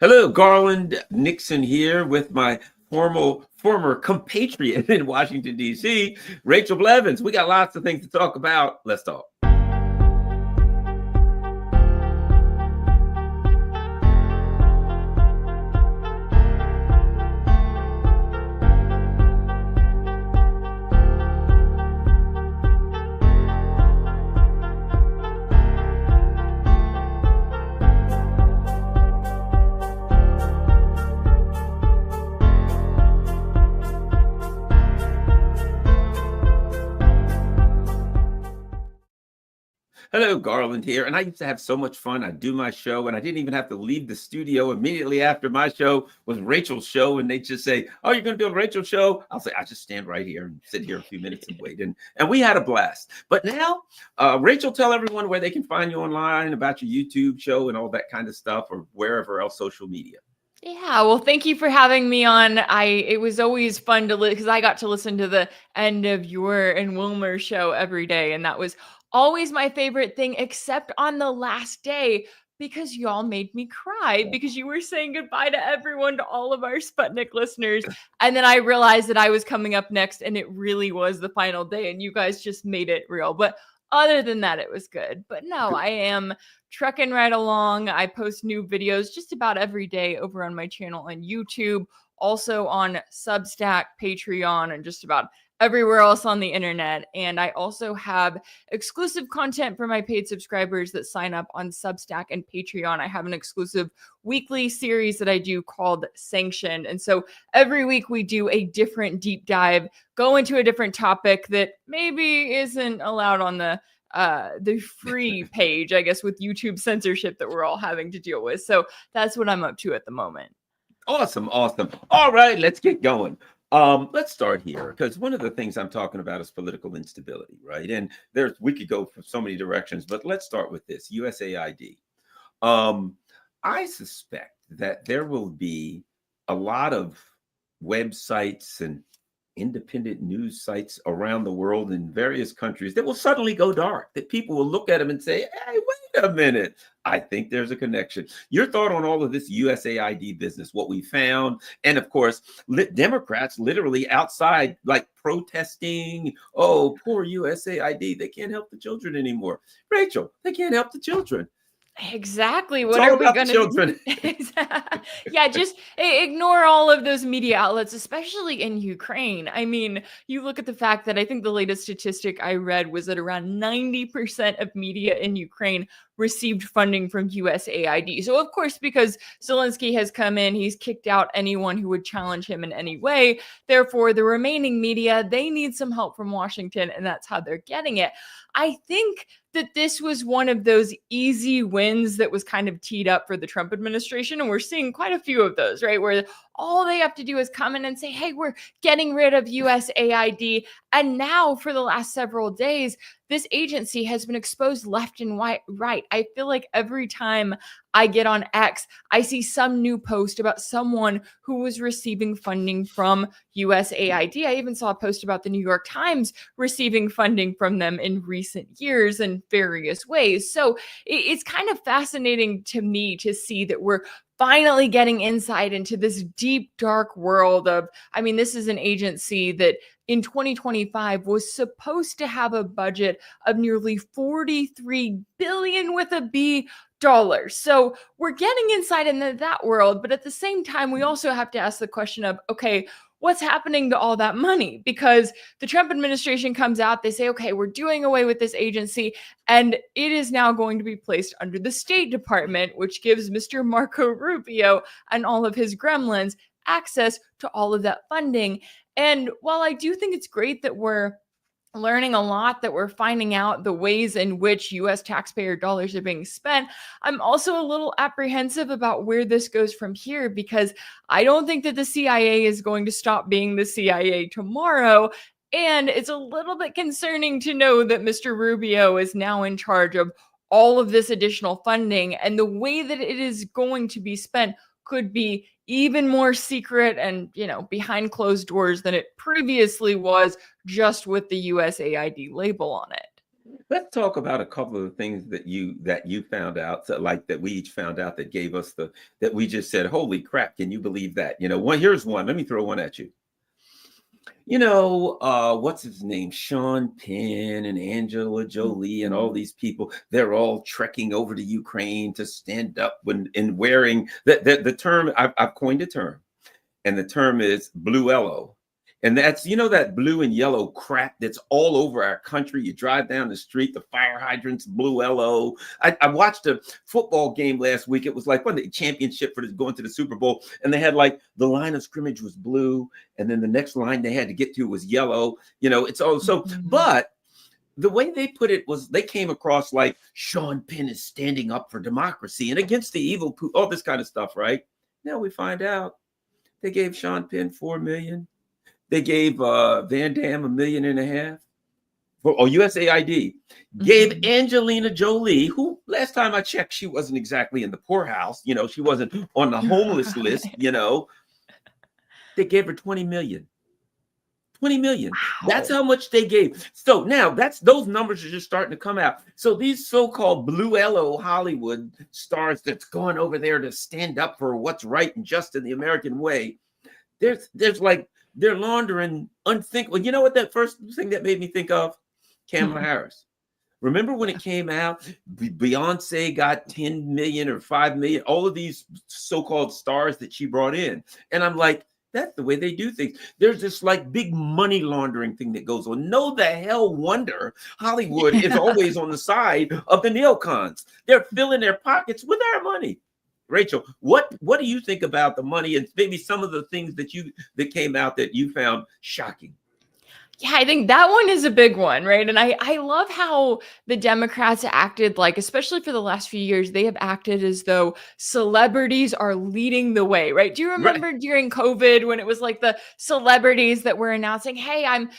Hello, Garland Nixon here with my former compatriot in Washington, D.C., Rachel Blevins. We got lots of things to talk about. Let's talk. Hello, Garland here. And I used to have so much fun. I'd do my show and I didn't even have to leave the studio. Immediately after my show was Rachel's show. And they just say, "Oh, you're going to do a Rachel show?" I'll say, "I just stand right here and sit here a few minutes and wait." And we had a blast. But now, Rachel, tell everyone where they can find you online, about your YouTube show and all that kind of stuff, or wherever else social media. Yeah, well, thank you for having me on. It was always fun to because I got to listen to the end of your and Wilmer's show every day, and that was always my favorite thing, except on the last day because y'all made me cry because you were saying goodbye to everyone, to all of our Sputnik listeners, and then I realized that I was coming up next, and it really was the final day, and you guys just made it real. But other than that, it was good. But no, I am trucking right along. I post new videos just about every day over on my channel on YouTube, also on Substack, Patreon, and just about everywhere else on the internet. And I also have exclusive content for my paid subscribers that sign up on Substack and Patreon. I have an exclusive weekly series that I do called Sanctions. And so every week we do a different deep dive, go into a different topic that maybe isn't allowed on the free page, I guess, with YouTube censorship that we're all having to deal with. So that's what I'm up to at the moment. Awesome. All right, let's get going. Let's start here, because one of the things I'm talking about is political instability, right? And we could go for so many directions, but let's start with this USAID. I suspect that there will be a lot of websites and independent news sites around the world in various countries that will suddenly go dark, that people will look at them and say, "Hey, wait a minute. I think there's a connection." Your thought on all of this USAID business, what we found, and of course, Democrats literally outside, like protesting, "Oh, poor USAID. They can't help the children anymore." Rachel, they can't help the children. Exactly. What are we going to do? Yeah, just ignore all of those media outlets, especially in Ukraine. I mean, you look at the fact that I think the latest statistic I read was that around 90% of media in Ukraine received funding from USAID. So, of course, because Zelensky has come in, he's kicked out anyone who would challenge him in any way. Therefore, the remaining media, they need some help from Washington, and that's how they're getting it. I think that this was one of those easy wins that was kind of teed up for the Trump administration. And we're seeing quite a few of those, right? Where all they have to do is come in and say, "Hey, we're getting rid of USAID." And now for the last several days, this agency has been exposed left and right. I feel like every time I get on X, I see some new post about someone who was receiving funding from USAID. I even saw a post about the New York Times receiving funding from them in recent years in various ways. So it's kind of fascinating to me to see that we're finally getting insight into this deep, dark world of, I mean, this is an agency that in 2025 was supposed to have a budget of nearly $43 billion with a B dollars. So we're getting insight into that world. But at the same time, we also have to ask the question of, okay, what's happening to all that money? Because the Trump administration comes out, they say, okay, we're doing away with this agency, and it is now going to be placed under the State Department, which gives Mr. Marco Rubio and all of his gremlins access to all of that funding. And while I do think it's great that we're learning a lot, that we're finding out the ways in which U.S. taxpayer dollars are being spent, I'm also a little apprehensive about where this goes from here, because I don't think that the CIA is going to stop being the CIA tomorrow. And it's a little bit concerning to know that Mr. Rubio is now in charge of all of this additional funding, and the way that it is going to be spent could be even more secret and, behind closed doors than it previously was, just with the USAID label on it. Let's talk about a couple of the things that you found out, so like that we each found out that gave us the that we just said, "Holy crap! Can you believe that?" One here's one. Let me throw one at you. What's his name? Sean Penn and Angela Jolie and all these people, they're all trekking over to Ukraine to stand up and wearing the term, I've coined a term, and the term is bluello. And that's, that blue and yellow crap that's all over our country. You drive down the street, the fire hydrants, bluello. I watched a football game last week. It was like the championship for going to the Super Bowl. And they had the line of scrimmage was blue. And then the next line they had to get to was yellow. It's all so, but the way they put it was they came across like Sean Penn is standing up for democracy and against the evil, all this kind of stuff, right? Now we find out they gave Sean Penn $4 million. They gave Van Damme $1.5 million for USAID. Gave Angelina Jolie, who last time I checked, she wasn't exactly in the poorhouse. She wasn't on the homeless list. They gave her $20 million. $20 million. Wow. That's how much they gave. So now those numbers are just starting to come out. So these so-called bluello Hollywood stars that's going over there to stand up for what's right and just in the American way, there's they're laundering unthinkable. You know what that first thing that made me think of? Kamala Harris. Remember when it came out, Beyonce got 10 million or 5 million, all of these so-called stars that she brought in. And I'm like, that's the way they do things. There's this big money laundering thing that goes on. No the hell wonder Hollywood is always on the side of the neocons. They're filling their pockets with our money. Rachel, what do you think about the money and maybe some of the things that came out that you found shocking? Yeah, I think that one is a big one, right? And I love how the Democrats acted, especially for the last few years, they have acted as though celebrities are leading the way, right? Do you remember during COVID when it was the celebrities that were announcing, hey, I'm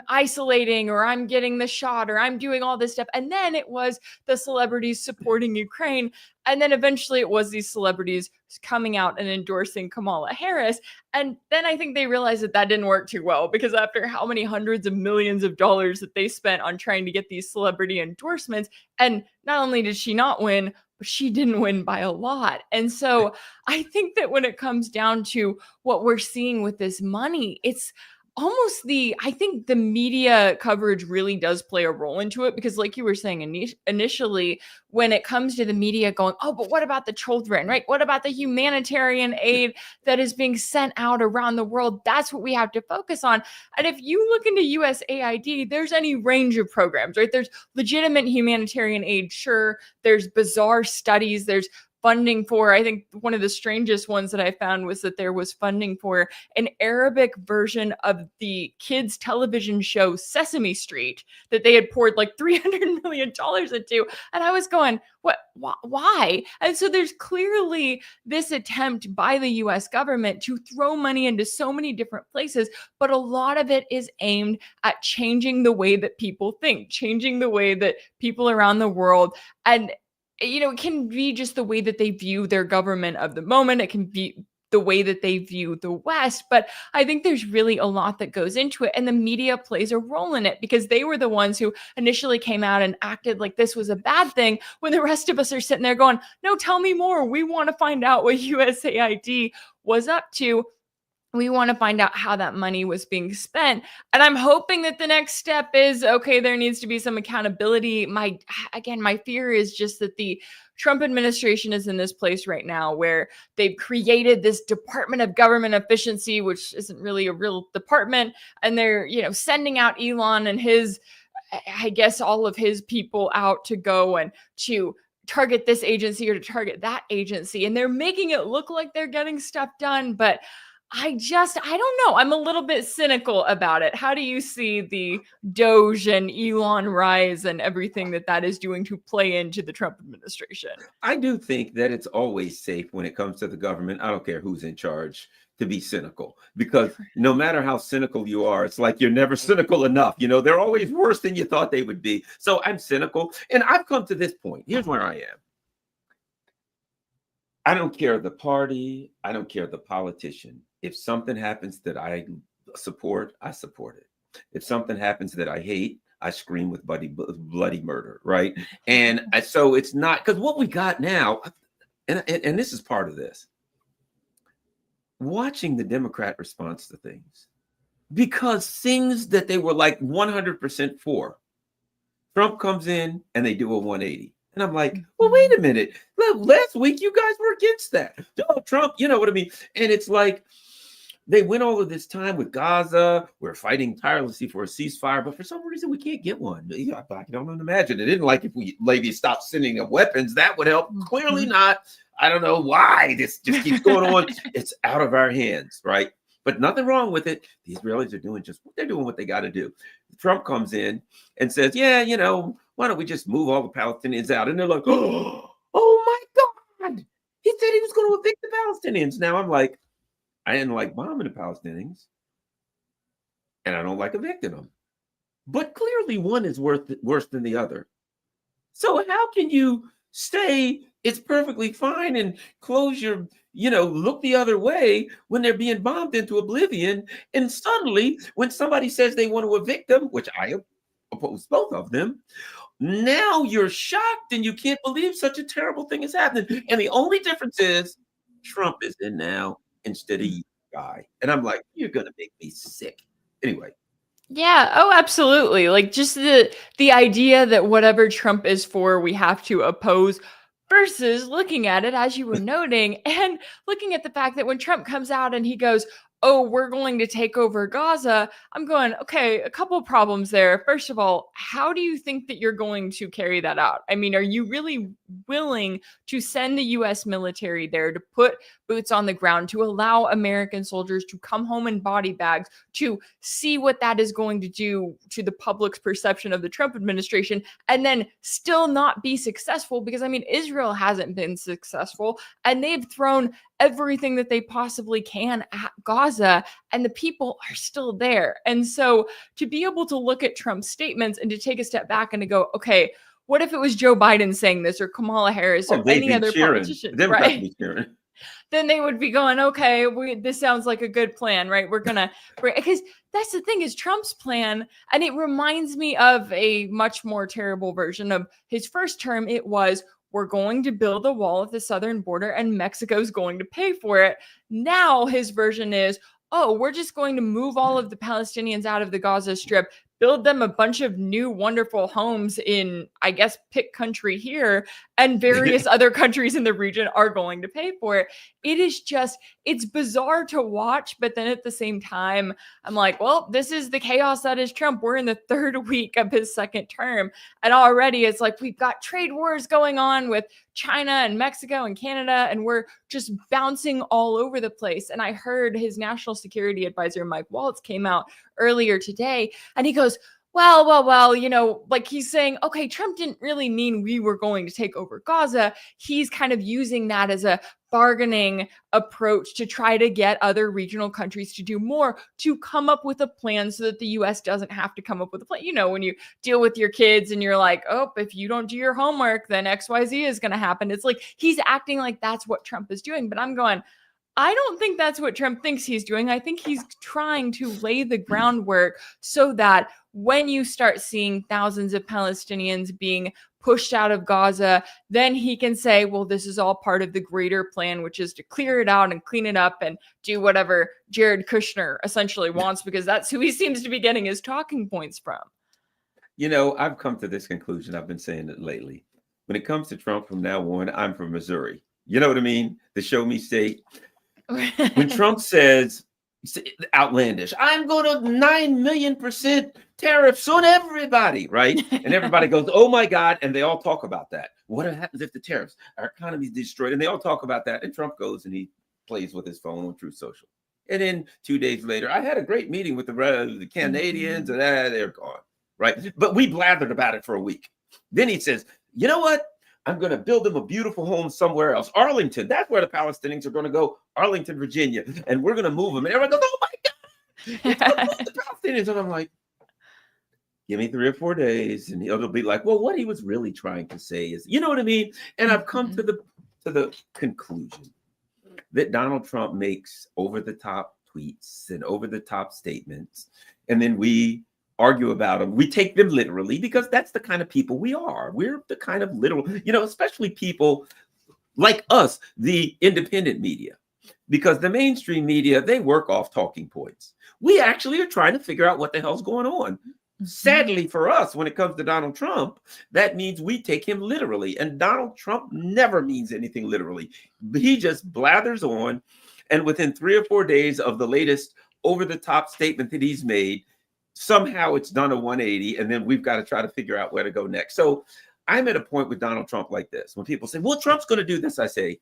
isolating, or I'm getting the shot, or I'm doing all this stuff. And then it was the celebrities supporting Ukraine. And then eventually it was these celebrities coming out and endorsing Kamala Harris. And then I think they realized that didn't work too well, because after how many hundreds of millions of dollars that they spent on trying to get these celebrity endorsements, and not only did she not win, but she didn't win by a lot. And so I think that when it comes down to what we're seeing with this money, it's almost I think the media coverage really does play a role into it, because like you were saying initially, when it comes to the media going, oh, but what about the children, right? What about the humanitarian aid that is being sent out around the world? That's what we have to focus on. And if you look into USAID, there's any range of programs, right? There's legitimate humanitarian aid. Sure. There's bizarre studies. There's funding for, I think one of the strangest ones that I found was that there was funding for an Arabic version of the kids television show Sesame Street that they had poured $300 million into. And I was going, what, why? And so there's clearly this attempt by the US government to throw money into so many different places, but a lot of it is aimed at changing the way that people think, changing the way that people around the world, and it can be just the way that they view their government of the moment. It can be the way that they view the West. But I think there's really a lot that goes into it. And the media plays a role in it, because they were the ones who initially came out and acted like this was a bad thing, when the rest of us are sitting there going, no, tell me more. We want to find out what USAID was up to. We want to find out how that money was being spent. And I'm hoping that the next step is, okay, there needs to be some accountability. My fear is just that the Trump administration is in this place right now where they've created this Department of Government Efficiency, which isn't really a real department. And they're, sending out Elon and all of his people out to go and to target this agency or to target that agency. And they're making it look like they're getting stuff done. But I don't know. I'm a little bit cynical about it. How do you see the Doge and Elon rise and everything that is doing to play into the Trump administration? I do think that it's always safe when it comes to the government. I don't care who's in charge, to be cynical, because no matter how cynical you are, it's like you're never cynical enough. They're always worse than you thought they would be. So I'm cynical, and I've come to this point. Here's where I am. I don't care the party. I don't care the politician. If something happens that I support, I support it. If something happens that I hate, I scream with bloody murder, right? And so it's not, because what we got now, and this is part of this, watching the Democrat response to things, because things that they were like 100% for, Trump comes in and they do a 180. And I'm like, well, wait a minute. Last week, you guys were against that. Oh, Trump, you know what I mean? And it's like, they went all of this time with Gaza. We're fighting tirelessly for a ceasefire, but for some reason, we can't get one. I don't imagine. It didn't like if we maybe stop sending them weapons, that would help. Clearly not. I don't know why this just keeps going on. It's out of our hands, right? But nothing wrong with it. The Israelis are doing just what they're doing, what they got to do. Trump comes in and says, yeah, why don't we just move all the Palestinians out? And they're like, oh my God. He said he was going to evict the Palestinians. Now I'm like, I didn't like bombing the Palestinians, and I don't like evicting them. But clearly one is worse than the other. So how can you say it's perfectly fine and close your, look the other way when they're being bombed into oblivion? And suddenly, when somebody says they want to evict them, which I oppose both of them, now you're shocked and you can't believe such a terrible thing is happening. And the only difference is Trump is in now instead of you guy. And I'm like, you're going to make me sick. Anyway. Yeah. Oh, absolutely. Like just the idea that whatever Trump is for, we have to oppose, versus looking at it, as you were noting, and looking at the fact that when Trump comes out and he goes, oh, we're going to take over Gaza, I'm going, okay, a couple problems there. First of all, how do you think that you're going to carry that out? I mean, are you really willing to send the US military there to put boots on the ground, to allow American soldiers to come home in body bags, to see what that is going to do to the public's perception of the Trump administration, and then still not be successful? Because, I mean, Israel hasn't been successful, and they've thrown everything that they possibly can at Gaza, and the people are still there. And so to be able to look at Trump's statements and to take a step back and to go, okay, what if it was Joe Biden saying this, or Kamala Harris, or any other politician, right? Then they would be going, okay, this sounds like a good plan, right? We're gonna, because that's the thing, is Trump's plan, and it reminds me of a much more terrible version of his first term. It was, we're going to build a wall at the southern border and Mexico's going to pay for it. Now his version is, oh, we're just going to move all of the Palestinians out of the Gaza Strip, build them a bunch of new wonderful homes in, I guess, pick country here, and various other countries in the region are going to pay for it. It is just, it's bizarre to watch, but then at the same time, I'm like, well, this is the chaos that is Trump. We're in the third week of his second term, and already it's like we've got trade wars going on with China and Mexico and Canada, and we're just bouncing all over the place. And I heard his national security advisor, Mike Waltz, came out earlier today, and he goes, well, like he's saying, okay, Trump didn't really mean we were going to take over Gaza. He's kind of using that as a bargaining approach to try to get other regional countries to do more, to come up with a plan so that the US doesn't have to come up with a plan. When you deal with your kids and you're like, oh, if you don't do your homework, then XYZ is going to happen. It's like he's acting like that's what Trump is doing. But I'm going, I don't think that's what Trump thinks he's doing. I think he's trying to lay the groundwork so that when you start seeing thousands of Palestinians being pushed out of Gaza, then he can say, well, this is all part of the greater plan, which is to clear it out and clean it up and do whatever Jared Kushner essentially wants, because that's who he seems to be getting his talking points from. I've come to this conclusion. I've been saying it lately. When it comes to Trump, from now on, I'm from Missouri. You know what I mean? The show me state. When Trump says, outlandish, I'm going to 9,000,000% tariffs on everybody, right? And everybody goes, oh my God. And they all talk about that. What happens if the tariffs, our economy is destroyed? And they all talk about that. And Trump goes and he plays with his phone on Truth Social. And then 2 days later, I had a great meeting with the Canadians, and they're gone, right? But we blathered about it for a week. Then he says, you know what? I'm going to build them a beautiful home somewhere else. Arlington, that's where the Palestinians are going to go. Arlington, Virginia. And we're going to move them. And everyone goes, oh my God, it's going to move the Palestinians. And I'm like, give me 3 or 4 days. And he'll be like, well, what he was really trying to say is, you know what I mean? And I've come to the conclusion that Donald Trump makes over-the-top tweets and over-the-top statements. And then we argue about them. We take them literally because that's the kind of people we are. We're the kind of literal, especially people like us, the independent media, because the mainstream media, they work off talking points. We actually are trying to figure out what the hell's going on. Sadly for us, when it comes to Donald Trump, that means we take him literally. And Donald Trump never means anything literally. He just blathers on. And within 3 or 4 days of the latest over-the-top statement that he's made, somehow it's done a 180. And then we've got to try to figure out where to go next. So I'm at a point with Donald Trump like this. When people say, well, Trump's going to do this, I say,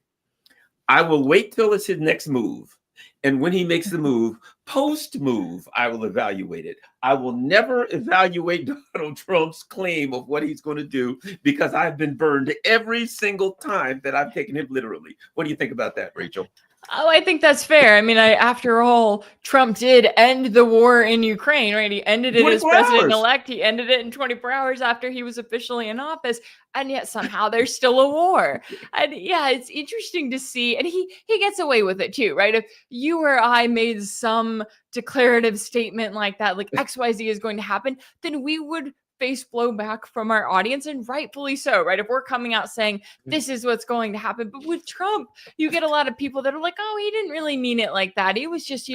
I will wait till it's his next move. And when he makes the move, post-move, I will evaluate it. I will never evaluate Donald Trump's claim of what he's going to do because I've been burned every single time that I've taken him literally. What do you think about that, Rachel? Oh, I think that's fair. I mean, after all, Trump did end the war in Ukraine, right? He ended it as president-elect. He ended it in 24 hours after he was officially in office. And yet somehow there's still a war. And yeah, it's interesting to see. And he gets away with it too, right? If you or I made some declarative statement like that, like XYZ is going to happen, then we would face blowback from our audience, and rightfully so, right? If we're coming out saying this is what's going to happen. But with Trump, you get a lot of people that are like, oh, he didn't really mean it like that. He was just,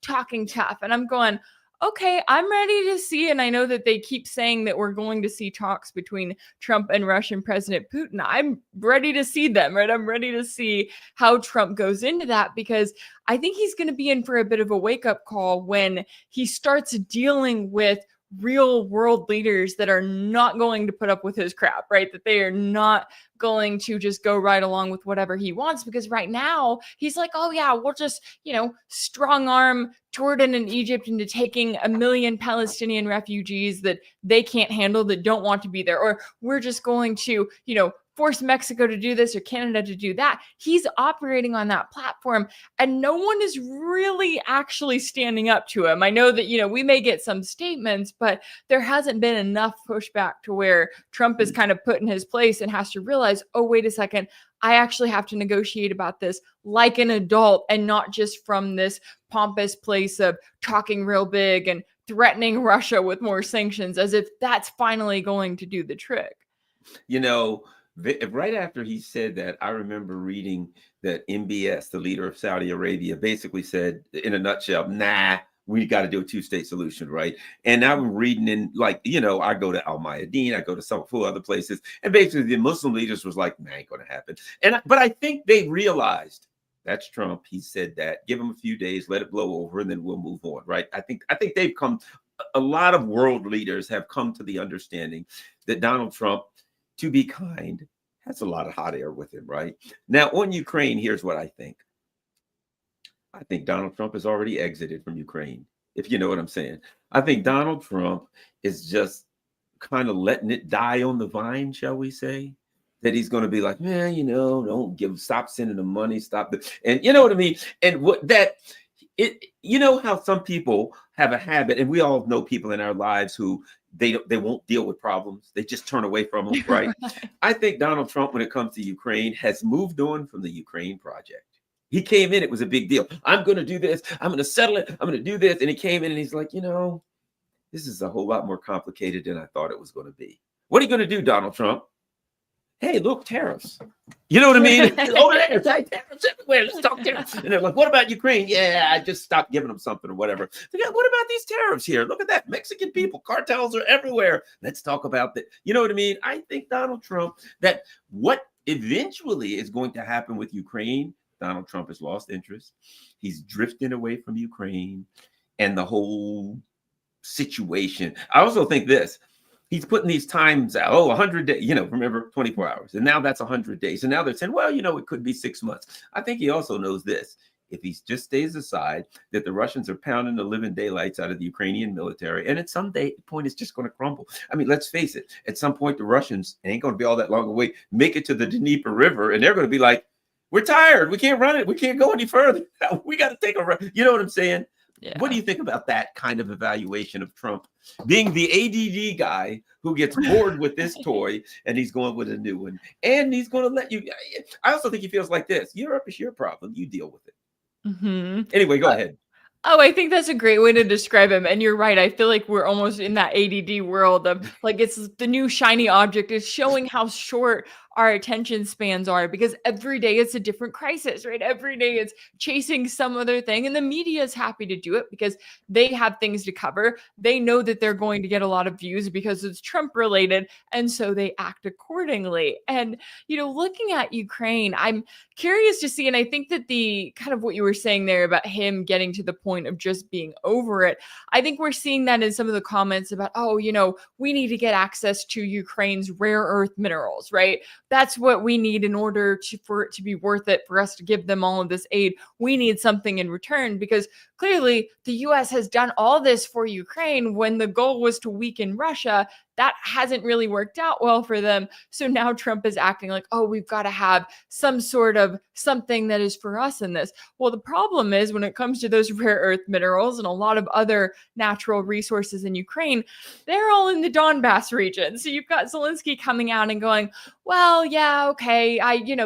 talking tough. And I'm going, okay, I'm ready to see. And I know that they keep saying that we're going to see talks between Trump and Russian President Putin. I'm ready to see them, right? I'm ready to see how Trump goes into that, because I think he's going to be in for a bit of a wake-up call when he starts dealing with real world leaders that are not going to put up with his crap, right? That they are not going to just go right along with whatever he wants, because right now he's like, oh yeah, we'll just, strong arm Jordan and Egypt into taking 1 million Palestinian refugees that they can't handle, that don't want to be there. Or we're just going to, force Mexico to do this or Canada to do that. He's operating on that platform, and no one is really actually standing up to him. I know that, we may get some statements, but there hasn't been enough pushback to where Trump is kind of put in his place and has to realize, oh, wait a second, I actually have to negotiate about this like an adult and not just from this pompous place of talking real big and threatening Russia with more sanctions, as if that's finally going to do the trick. Right after he said that, I remember reading that MBS, the leader of Saudi Arabia, basically said, in a nutshell, nah, we got to do a 2-state solution, right? And I'm reading in, I go to Al Mayadeen, I go to some few other places, and basically the Muslim leaders was like, nah, ain't going to happen. But I think they realized that's Trump. He said that. Give him a few days, let it blow over, and then we'll move on, right? I think they've come. A lot of world leaders have come to the understanding that Donald Trump, to be kind, has a lot of hot air with him, right? Now, on Ukraine, here's what I think. I think Donald Trump has already exited from Ukraine, if you know what I'm saying. I think Donald Trump is just kind of letting it die on the vine, shall we say? That he's going to be like, man, stop sending the money, and you know what I mean? And how some people have a habit, and we all know people in our lives who they won't deal with problems. They just turn away from them, right? I think Donald Trump, when it comes to Ukraine, has moved on from the Ukraine project. He came in, it was a big deal. I'm going to do this. I'm going to settle it. I'm going to do this. And he came in and he's like, this is a whole lot more complicated than I thought it was going to be. What are you going to do, Donald Trump? Hey, look, tariffs. You know what I mean? Over there, tariffs everywhere. Let's talk tariffs. And they're like, what about Ukraine? Yeah, I just stopped giving them something or whatever. They're like, what about these tariffs here? Look at that. Mexican people, cartels are everywhere. Let's talk about that. You know what I mean? I think Donald Trump, that what eventually is going to happen with Ukraine, Donald Trump has lost interest. He's drifting away from Ukraine and the whole situation. I also think this. He's putting these times out, 100 days, remember 24 hours. And now that's 100 days. And now they're saying, well, it could be 6 months. I think he also knows this. If he just stays aside, that the Russians are pounding the living daylights out of the Ukrainian military. And at some point, it's just going to crumble. I mean, let's face it. At some point, the Russians, ain't going to be all that long away, make it to the Dnieper River. And they're going to be like, we're tired. We can't run it. We can't go any further. We got to take a run. You know what I'm saying? Yeah. What do you think about that kind of evaluation of Trump being the ADD guy who gets bored with this toy and he's going with a new one, and he's going to let you? I also think he feels like this. Europe is your problem. You deal with it. Mm-hmm. Anyway, go ahead. Oh, I think that's a great way to describe him. And you're right. I feel like we're almost in that ADD world of like it's the new shiny object. It's showing how short our attention spans are because every day it's a different crisis, right? Every day it's chasing some other thing. And the media is happy to do it because they have things to cover. They know that they're going to get a lot of views because it's Trump related. And so they act accordingly. And, looking at Ukraine, I'm curious to see. And I think that the kind of what you were saying there about him getting to the point of just being over it, I think we're seeing that in some of the comments about, oh, we need to get access to Ukraine's rare earth minerals, right? That's what we need in order for it to be worth it for us to give them all of this aid. We need something in return because clearly the US has done all this for Ukraine when the goal was to weaken Russia. That hasn't really worked out well for them. So now Trump is acting like, oh, we've got to have some sort of something that is for us in this. Well, the problem is when it comes to those rare earth minerals and a lot of other natural resources in Ukraine, they're all in the Donbass region. So you've got Zelensky coming out and going, well, yeah, okay,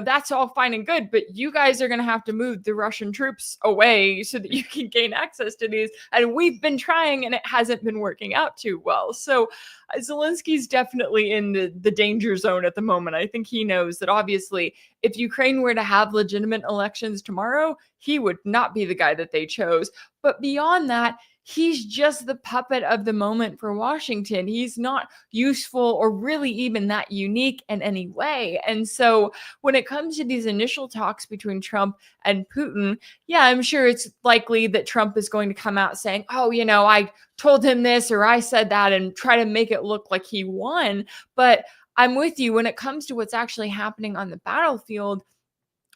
that's all fine and good, but you guys are going to have to move the Russian troops away so that you can gain access to these. And we've been trying and it hasn't been working out too well. So Zelensky's definitely in the danger zone at the moment. I think he knows that obviously if Ukraine were to have legitimate elections tomorrow, he would not be the guy that they chose. But beyond that, he's just the puppet of the moment for Washington. He's not useful or really even that unique in any way. And so when it comes to these initial talks between Trump and Putin, yeah, I'm sure it's likely that Trump is going to come out saying, oh, I told him this or I said that and try to make it look like he won. But I'm with you when it comes to what's actually happening on the battlefield.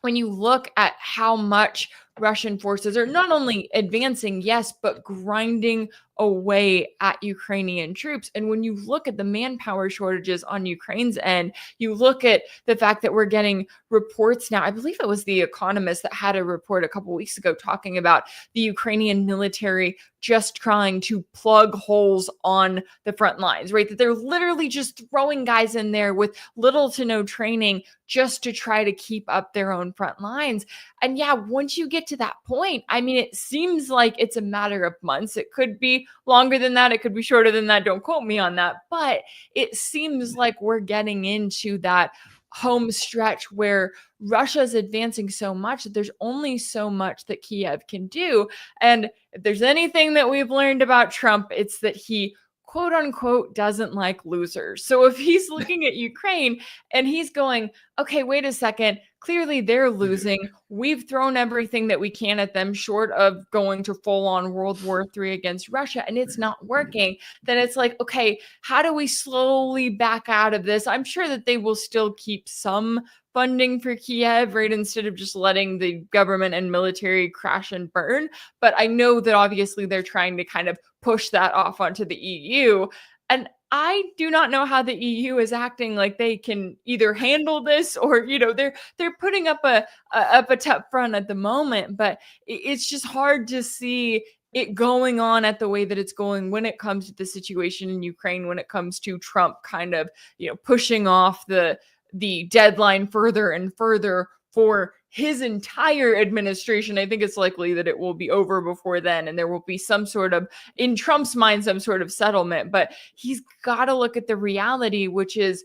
When you look at how much Russian forces are not only advancing, yes, but grinding away at Ukrainian troops. And when you look at the manpower shortages on Ukraine's end, you look at the fact that we're getting reports now. I believe it was The Economist that had a report a couple weeks ago talking about the Ukrainian military just trying to plug holes on the front lines, right? That they're literally just throwing guys in there with little to no training just to try to keep up their own front lines. And yeah, once you get to that point, I mean, it seems like it's a matter of months. It could be longer than that. It could be shorter than that. Don't quote me on that. But it seems like we're getting into that home stretch where Russia's advancing so much that there's only so much that Kiev can do. And if there's anything that we've learned about Trump, it's that he quote unquote doesn't like losers. So if he's looking at Ukraine and he's going, okay, wait a second, clearly they're losing. We've thrown everything that we can at them short of going to full on World War III against Russia and it's not working. Then it's like, okay, how do we slowly back out of this? I'm sure that they will still keep some funding for Kiev, right? Instead of just letting the government and military crash and burn. But I know that obviously they're trying to kind of push that off onto the EU. And I do not know how the EU is acting like they can either handle this or, they're putting up a tough front at the moment, but it's just hard to see it going on at the way that it's going when it comes to the situation in Ukraine, when it comes to Trump kind of, pushing off the deadline further and further for his entire administration. I think it's likely that it will be over before then and there will be some sort of, in Trump's mind, some sort of settlement. But he's got to look at the reality, which is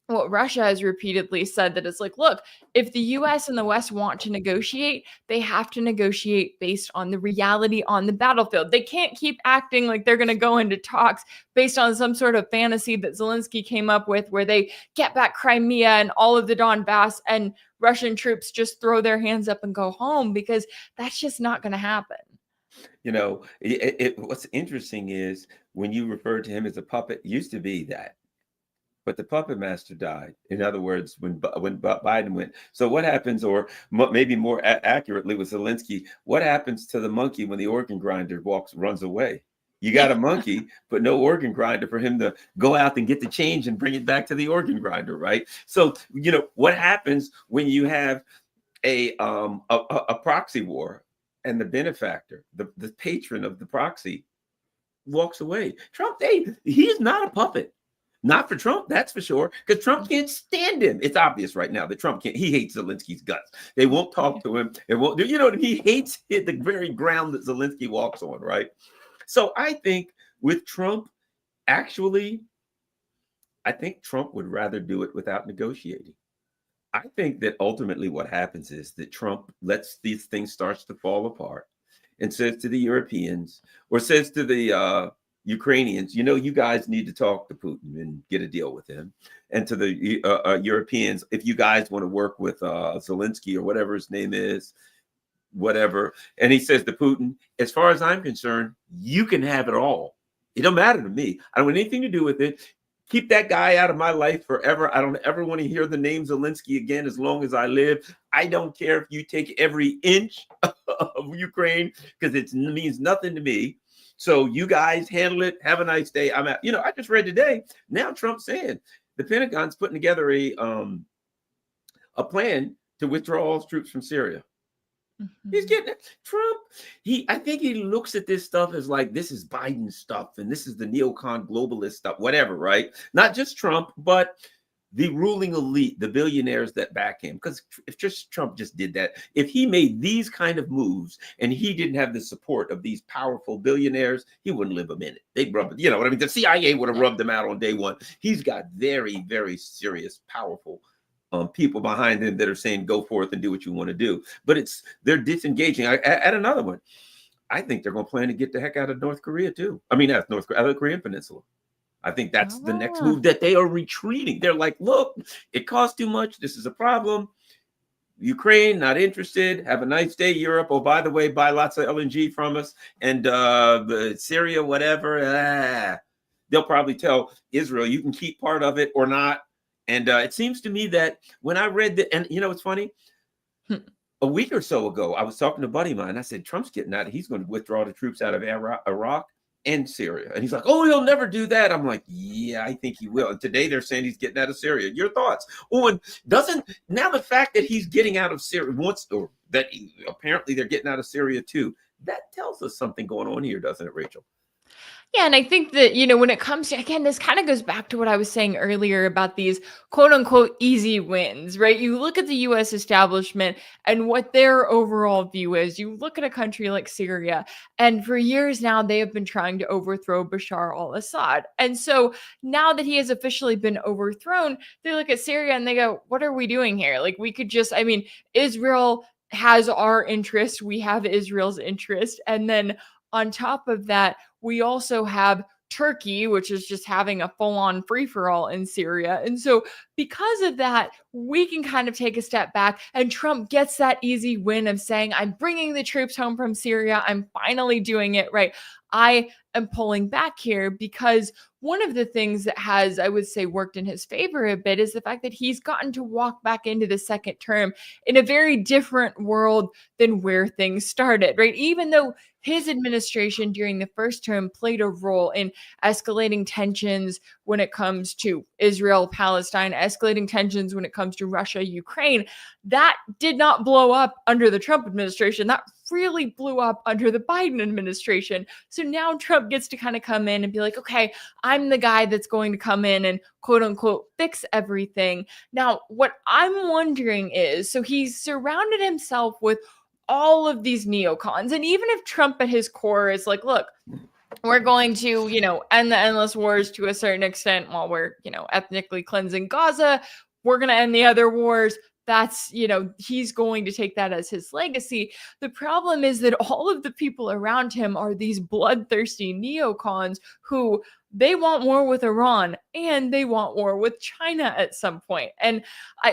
what Russia has repeatedly said, that it's like, look, if the US and the West want to negotiate, they have to negotiate based on the reality on the battlefield. They can't keep acting like they're going to go into talks based on some sort of fantasy that Zelensky came up with where they get back Crimea and all of the Donbass and Russian troops just throw their hands up and go home, because that's just not going to happen. What's interesting is when you refer to him as a puppet, used to be that. But the puppet master died. In other words, when Biden went. So what happens, or maybe more accurately with Zelensky, what happens to the monkey when the organ grinder runs away? You got a monkey, but no organ grinder for him to go out and get the change and bring it back to the organ grinder, right? So, what happens when you have a proxy war and the benefactor, the patron of the proxy walks away? Trump, he's not a puppet. Not for Trump, that's for sure, because Trump can't stand him. It's obvious right now that Trump can't. He hates Zelensky's guts. They won't talk to him. They won't. You know, he hates the very ground that Zelensky walks on, right? So I think with Trump, actually, I think Trump would rather do it without negotiating. I think that ultimately what happens is that Trump lets these things starts to fall apart and says to the Europeans or says to the Ukrainians, you know, you guys need to talk to Putin and get a deal with him. And to the Europeans, if you guys want to work with Zelensky or whatever his name is, whatever. And he says to Putin, as far as I'm concerned, you can have it all. It don't matter to me. I don't want anything to do with it. Keep that guy out of my life forever. I don't ever want to hear the name Zelensky again as long as I live. I don't care if you take every inch of Ukraine because it means nothing to me. So you guys handle it. Have a nice day. I'm out. You know, I just read today. Now Trump's saying the Pentagon's putting together a plan to withdraw all troops from Syria. Mm-hmm. He's getting it. Trump, I think he looks at this stuff as like, this is Biden stuff and this is the neocon globalist stuff, whatever, right? Not just Trump, but the ruling elite, the billionaires that back him. Because if just Trump just did that, if he made these kind of moves and he didn't have the support of these powerful billionaires, he wouldn't live a minute. They'd rub it, you know what I mean? The CIA would have rubbed him out on day one. He's got very, very serious, powerful people behind him that are saying, go forth and do what you want to do. But they're disengaging. I add another one. I think they're going to plan to get the heck out of North Korea too. I mean, that's North Korea, out of the Korean Peninsula. I think that's the next move, that they are retreating. They're like, look, it costs too much. This is a problem. Ukraine, not interested. Have a nice day, Europe. Oh, by the way, buy lots of LNG from us. And Syria, whatever. They'll probably tell Israel, you can keep part of it or not. And it seems to me that when I read that, and you know, it's funny, a week or so ago, I was talking to a buddy of mine. I said, Trump's getting out. He's going to withdraw the troops out of Iraq and Syria. And he's like, oh, he'll never do that. I'm like, yeah, I think he will. And today they're saying he's getting out of Syria. Your thoughts? Oh, and now the fact that he's getting out of Syria or that apparently they're getting out of Syria too, that tells us something going on here, doesn't it, Rachel? Yeah, and I think that, you know, when it comes to, again, this kind of goes back to what I was saying earlier about these quote unquote easy wins, right? You look at the US establishment and what their overall view is. You look at a country like Syria, and for years now, they have been trying to overthrow Bashar al-Assad. And so now that he has officially been overthrown, they look at Syria and they go, what are we doing here? Like, we could just, I mean, Israel has our interest, we have Israel's interest. And then on top of that, we also have Turkey, which is just having a full-on free-for-all in Syria. And so because of that, we can kind of take a step back, and Trump gets that easy win of saying, I'm bringing the troops home from Syria. I'm finally doing it right. I am pulling back here because one of the things that has, I would say, worked in his favor a bit is the fact that he's gotten to walk back into the second term in a very different world than where things started, right? Even though his administration during the first term played a role in escalating tensions when it comes to Israel, Palestine, escalating tensions when it comes to Russia, Ukraine, that did not blow up under the Trump administration. That really blew up under the Biden administration. So now Trump gets to kind of come in and be like, okay, I'm the guy that's going to come in and quote unquote fix everything. Now, what I'm wondering is, so he's surrounded himself with all of these neocons. And even if Trump at his core is like, look, we're going to, you know, end the endless wars to a certain extent while we're, you know, ethnically cleansing Gaza, we're going to end the other wars. That's, you know, he's going to take that as his legacy. The problem is that all of the people around him are these bloodthirsty neocons who they want war with Iran and they want war with China at some point. And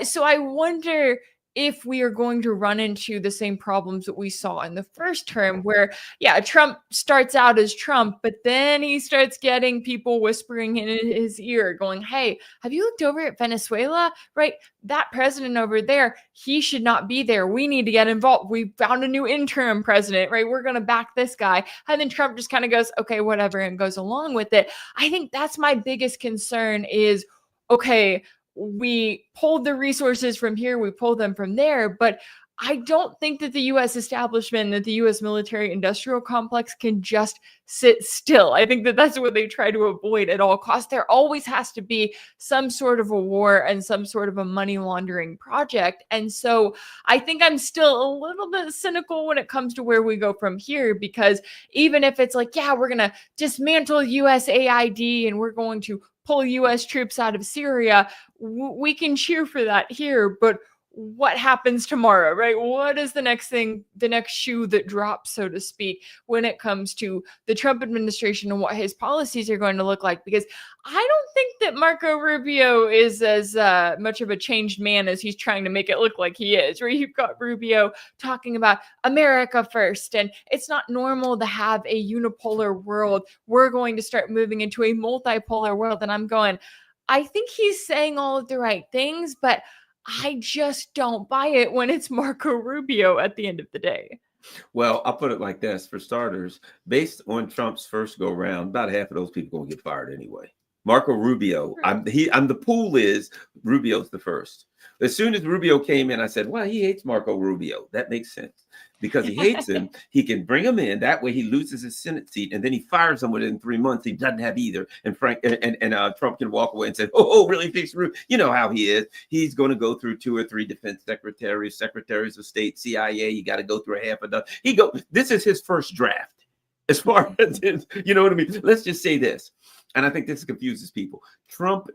so I wonder if we are going to run into the same problems that we saw in the first term where, yeah, Trump starts out as Trump, but then he starts getting people whispering in his ear going, hey, have you looked over at Venezuela? Right? That president over there, he should not be there. We need to get involved. We found a new interim president, right? We're going to back this guy. And then Trump just kind of goes, okay, whatever, and goes along with it. I think that's my biggest concern is, okay, we pulled the resources from here, we pulled them from there, but I don't think that the U.S. establishment, that the U.S. military industrial complex can just sit still. I think that that's what they try to avoid at all costs. There always has to be some sort of a war and some sort of a money laundering project. And so I think I'm still a little bit cynical when it comes to where we go from here, because even if it's like, yeah, we're going to dismantle USAID and we're going to pull U.S. troops out of Syria, we can cheer for that here. But what happens tomorrow, right? What is the next thing, the next shoe that drops, so to speak, when it comes to the Trump administration and what his policies are going to look like? Because I don't think that Marco Rubio is as much of a changed man as he's trying to make it look like he is, right? You've got Rubio talking about America first, and it's not normal to have a unipolar world. We're going to start moving into a multipolar world. And I'm going, I think he's saying all of the right things, but I just don't buy it when it's Marco Rubio at the end of the day. Well, I'll put it like this. For starters, based on Trump's first go round, about half of those people going to get fired anyway. Marco Rubio, the pool is Rubio's the first. As soon as Rubio came in, I said, well, he hates Marco Rubio. That makes sense. Because he hates him, he can bring him in. That way he loses his Senate seat, and then he fires him within 3 months. He doesn't have either. And Trump can walk away and say, oh, really? Fix Rubio? You know how he is. He's going to go through 2 or 3 defense secretaries, secretaries of state, CIA. You got to go through a half a dozen. This is his first draft. As far as his, you know what I mean? Let's just say this. And I think this confuses people. Trump,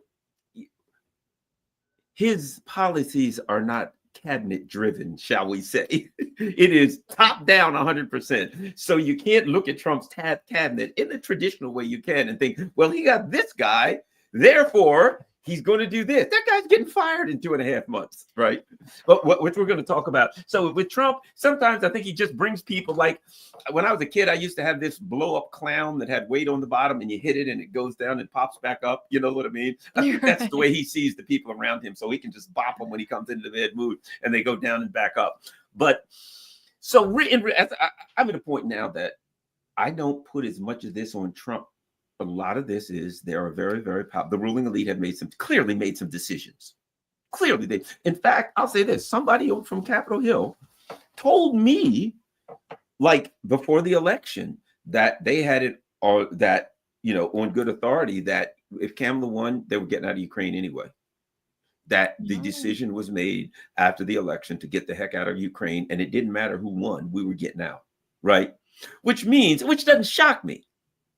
his policies are not cabinet driven, shall we say. It is top down 100%. So you can't look at Trump's cabinet in the traditional way you can and think, well, he got this guy, therefore he's going to do this. That guy's getting fired in 2.5 months, right? But which we're going to talk about. So with Trump, sometimes I think he just brings people, like when I was a kid, I used to have this blow up clown that had weight on the bottom, and you hit it and it goes down and pops back up. You know what I mean? I think that's the way he sees the people around him. So he can just bop them when he comes into the bad mood and they go down and back up. But so I'm at a point now that I don't put as much of this on Trump. A lot of this is there are very, very the ruling elite have clearly made some decisions. Clearly, in fact, I'll say this: somebody from Capitol Hill told me, like before the election, that they had it, or that, you know, on good authority, that if Kamala won, they were getting out of Ukraine anyway. That the decision was made after the election to get the heck out of Ukraine, and it didn't matter who won, we were getting out, right? Which doesn't shock me.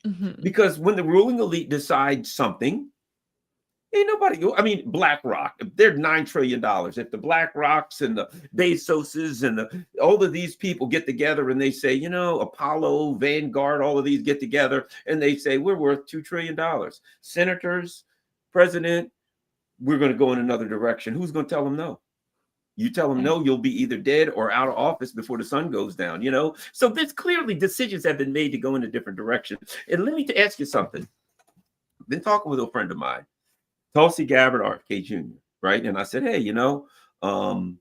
Mm-hmm. Because when the ruling elite decides something, ain't nobody. I mean, BlackRock, they're $9 trillion. If the BlackRocks and the Bezoses and all of these people get together and they say, you know, Apollo, Vanguard, all of these get together and they say we're worth $2 trillion. Senators, president, we're going to go in another direction. Who's going to tell them no? You tell them no, you'll be either dead or out of office before the sun goes down, you know? So there's clearly decisions have been made to go in a different direction. And let me ask you something. I've been talking with a friend of mine, Tulsi Gabbard, RFK Jr., right? And I said, hey, you know, I'd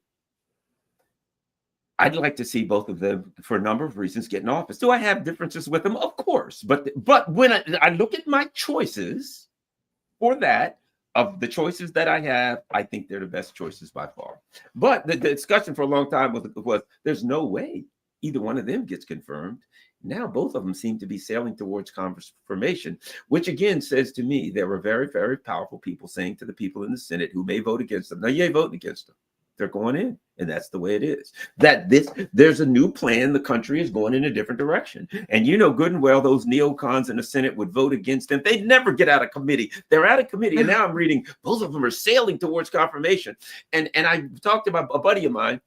like to see both of them for a number of reasons get in office. Do I have differences with them? Of course. But when I look at my choices for that, of the choices that I have, I think they're the best choices by far. But the discussion for a long time was there's no way either one of them gets confirmed. Now both of them seem to be sailing towards confirmation, which again says to me there were very, very powerful people saying to the people in the Senate who may vote against them, no, you ain't voting against them. They're going in, and that's the way it is. There's a new plan. The country is going in a different direction. And you know good and well those neocons in the Senate would vote against them. They'd never get out of committee. They're out of committee. And now I'm reading both of them are sailing towards confirmation. And I talked about a buddy of mine,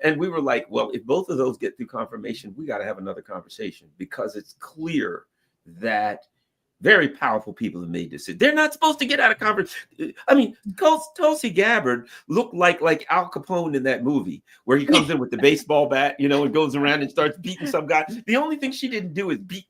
and we were like, well, if both of those get through confirmation, we got to have another conversation, because it's clear that very powerful people have made decisions. They're not supposed to get out of conference. I mean, Tulsi Gabbard looked like Al Capone in that movie where he comes in with the baseball bat, you know, and goes around and starts beating some guy. The only thing she didn't do is beat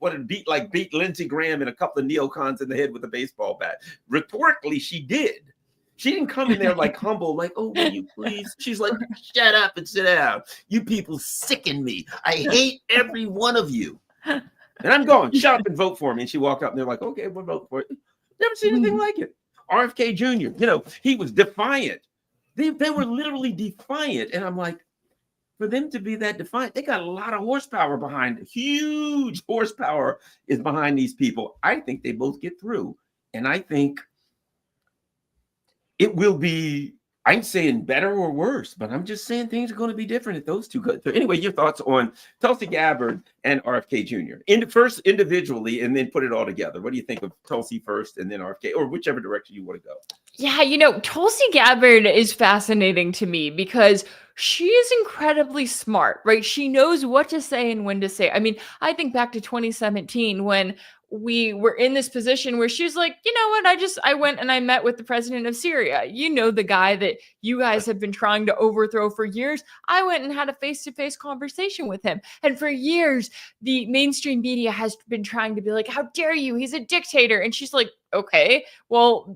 Lindsey Graham and a couple of neocons in the head with a baseball bat. Rhetorically, she did. She didn't come in there like humble, like, oh, will you please? She's like, shut up and sit down. You people sicken me. I hate every one of you. And I'm going, shut up and vote for me. And she walked up and they're like, okay, we'll vote for it. Never seen anything like it. RFK Jr., you know, he was defiant. They were literally defiant. And I'm like, for them to be that defiant, they got a lot of horsepower behind, huge horsepower is behind these people. I think they both get through. And I think it will be, I'm saying better or worse, but I'm just saying things are going to be different if those two go. So anyway, your thoughts on Tulsi Gabbard and RFK Jr. First individually, and then put it all together. What do you think of Tulsi first and then RFK, or whichever direction you want to go? Yeah, Tulsi Gabbard is fascinating to me because she is incredibly smart, right? She knows what to say and when to say. I mean, I think back to 2017 when we were in this position where she was like, you know what? I went and I met with the president of Syria. The guy that you guys have been trying to overthrow for years. I went and had a face-to-face conversation with him. And for years, the mainstream media has been trying to be like, how dare you? He's a dictator. And she's like, okay, well,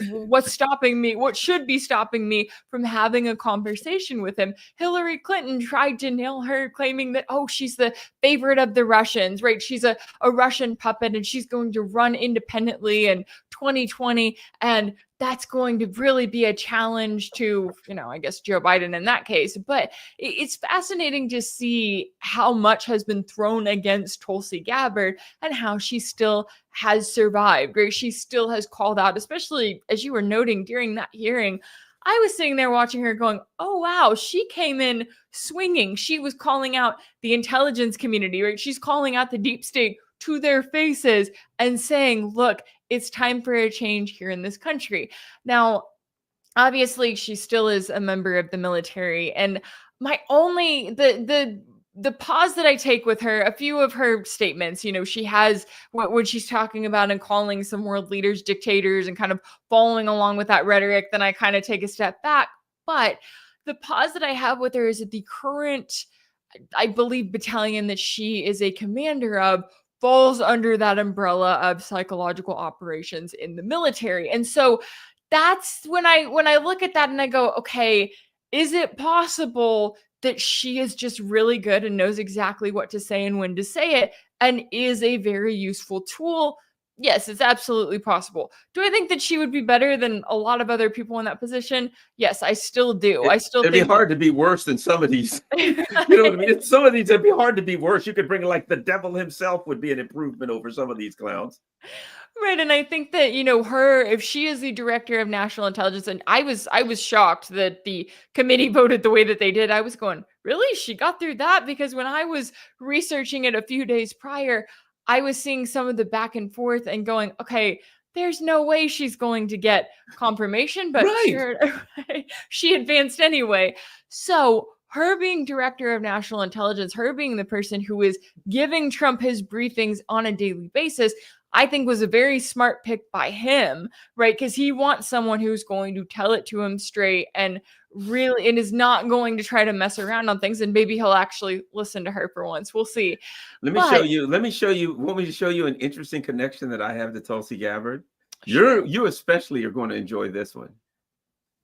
what's stopping me? What should be stopping me from having a conversation with him? Hillary Clinton tried to nail her, claiming that, oh, she's the favorite of the Russians, right? She's a Russian puppet and she's going to run independently in 2020. And that's going to really be a challenge to, I guess Joe Biden in that case. But it's fascinating to see how much has been thrown against Tulsi Gabbard and how she still has survived, right? She still has called out, especially as you were noting during that hearing. I was sitting there watching her going, oh, wow, she came in swinging. She was calling out the intelligence community, right? She's calling out the deep state to their faces and saying, look, it's time for a change here in this country. Now, obviously, she still is a member of the military. And my only, the pause that I take with her, a few of her statements, she has when she's talking about and calling some world leaders dictators and kind of following along with that rhetoric, then I kind of take a step back. But the pause that I have with her is that the current, I believe, battalion that she is a commander of falls under that umbrella of psychological operations in the military. And so that's when I look at that and I go, okay, is it possible that she is just really good and knows exactly what to say and when to say it and is a very useful tool? Yes, it's absolutely possible. Do I think that she would be better than a lot of other people in that position? Yes, I still do. It'd be hard to be worse than some of these. You know what I mean? Some of these, it'd be hard to be worse. You could bring like the devil himself would be an improvement over some of these clowns. Right. And I think that, her, if she is the director of national intelligence, and I was shocked that the committee voted the way that they did. I was going, really? She got through that? Because when I was researching it a few days prior, I was seeing some of the back and forth and going, okay, there's no way she's going to get confirmation, but right. Sure, she advanced anyway. So her being director of national intelligence, her being the person who is giving Trump his briefings on a daily basis, I think was a very smart pick by him, right? Because he wants someone who's going to tell it to him straight and really, and is not going to try to mess around on things. And maybe he'll actually listen to her for once. We'll see. Let me show you. Want me to show you an interesting connection that I have to Tulsi Gabbard? Sure. You especially are going to enjoy this one.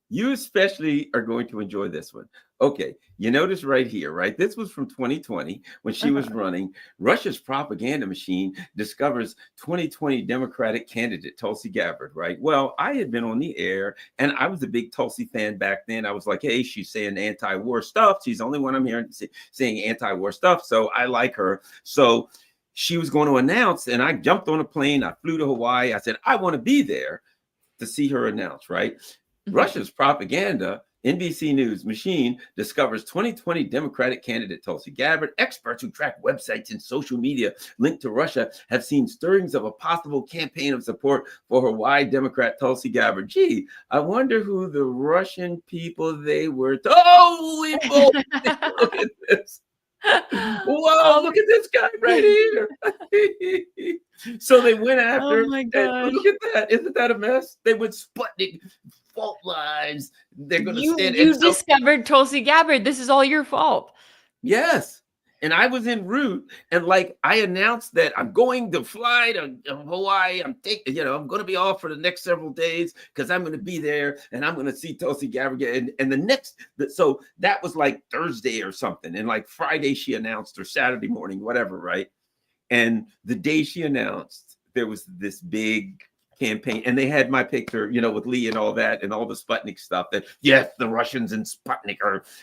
You especially are going to enjoy this one. Okay, you notice right here, right? This was from 2020 when she was running. Russia's propaganda machine discovers 2020 Democratic candidate Tulsi Gabbard, right? Well, I had been on the air and I was a big Tulsi fan back then. I was like, hey, she's saying anti-war stuff. She's the only one I'm hearing saying anti-war stuff. So I like her. So she was going to announce, and I jumped on a plane. I flew to Hawaii. I said, I want to be there to see her announce, right? Russia's propaganda, NBC News machine discovers 2020 Democratic candidate Tulsi Gabbard. Experts who track websites and social media linked to Russia have seen stirrings of a possible campaign of support for Hawaii Democrat Tulsi Gabbard. Gee, I wonder who the Russian people they were. Oh, we both look at this. Whoa, look at this guy right here. So they went after. Oh my gosh. Look at that. Isn't that a mess? They went Sputnik, fault lines. They're going to stand. You discovered Tulsi Gabbard. This is all your fault. Yes. And I was en route, and like I announced that I'm going to fly to Hawaii. I'm going to be off for the next several days because I'm going to be there and I'm going to see Tulsi Gabbard. So that was like Thursday or something. And like Friday she announced, or Saturday morning, whatever, right? And the day she announced, there was this big campaign, and they had my picture, with Lee and all that, and all the Sputnik stuff. That yes, the Russians and Sputnik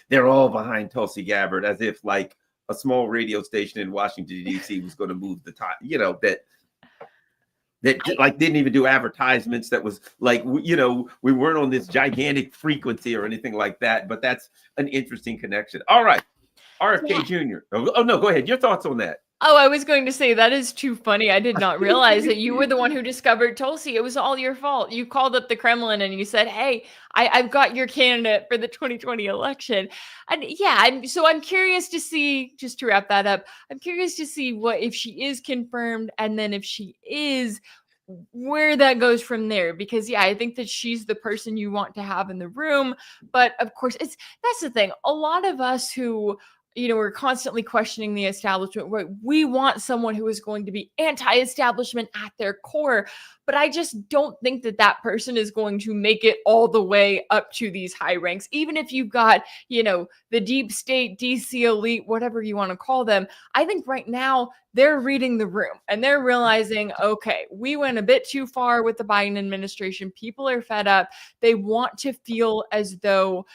they're all behind Tulsi Gabbard, as if like a small radio station in Washington D.C. was going to move the time. That like didn't even do advertisements. That was like, we weren't on this gigantic frequency or anything like that. But that's an interesting connection. All right, RFK Jr. Oh no, go ahead. Your thoughts on that? Oh, I was going to say that is too funny. I did not realize that you were the one who discovered Tulsi. It was all your fault. You called up the Kremlin and you said, "Hey, I've got your candidate for the 2020 election." And yeah, so I'm curious to see, just to wrap that up, I'm curious to see what if she is confirmed, and then if she is, where that goes from there. Because yeah, I think that she's the person you want to have in the room. But of course, that's the thing. A lot of us who we're constantly questioning the establishment. We want someone who is going to be anti-establishment at their core, but I just don't think that that person is going to make it all the way up to these high ranks. Even if you've got, the deep state, DC elite, whatever you want to call them, I think right now they're reading the room and they're realizing, okay, we went a bit too far with the Biden administration. People are fed up. They want to feel as though,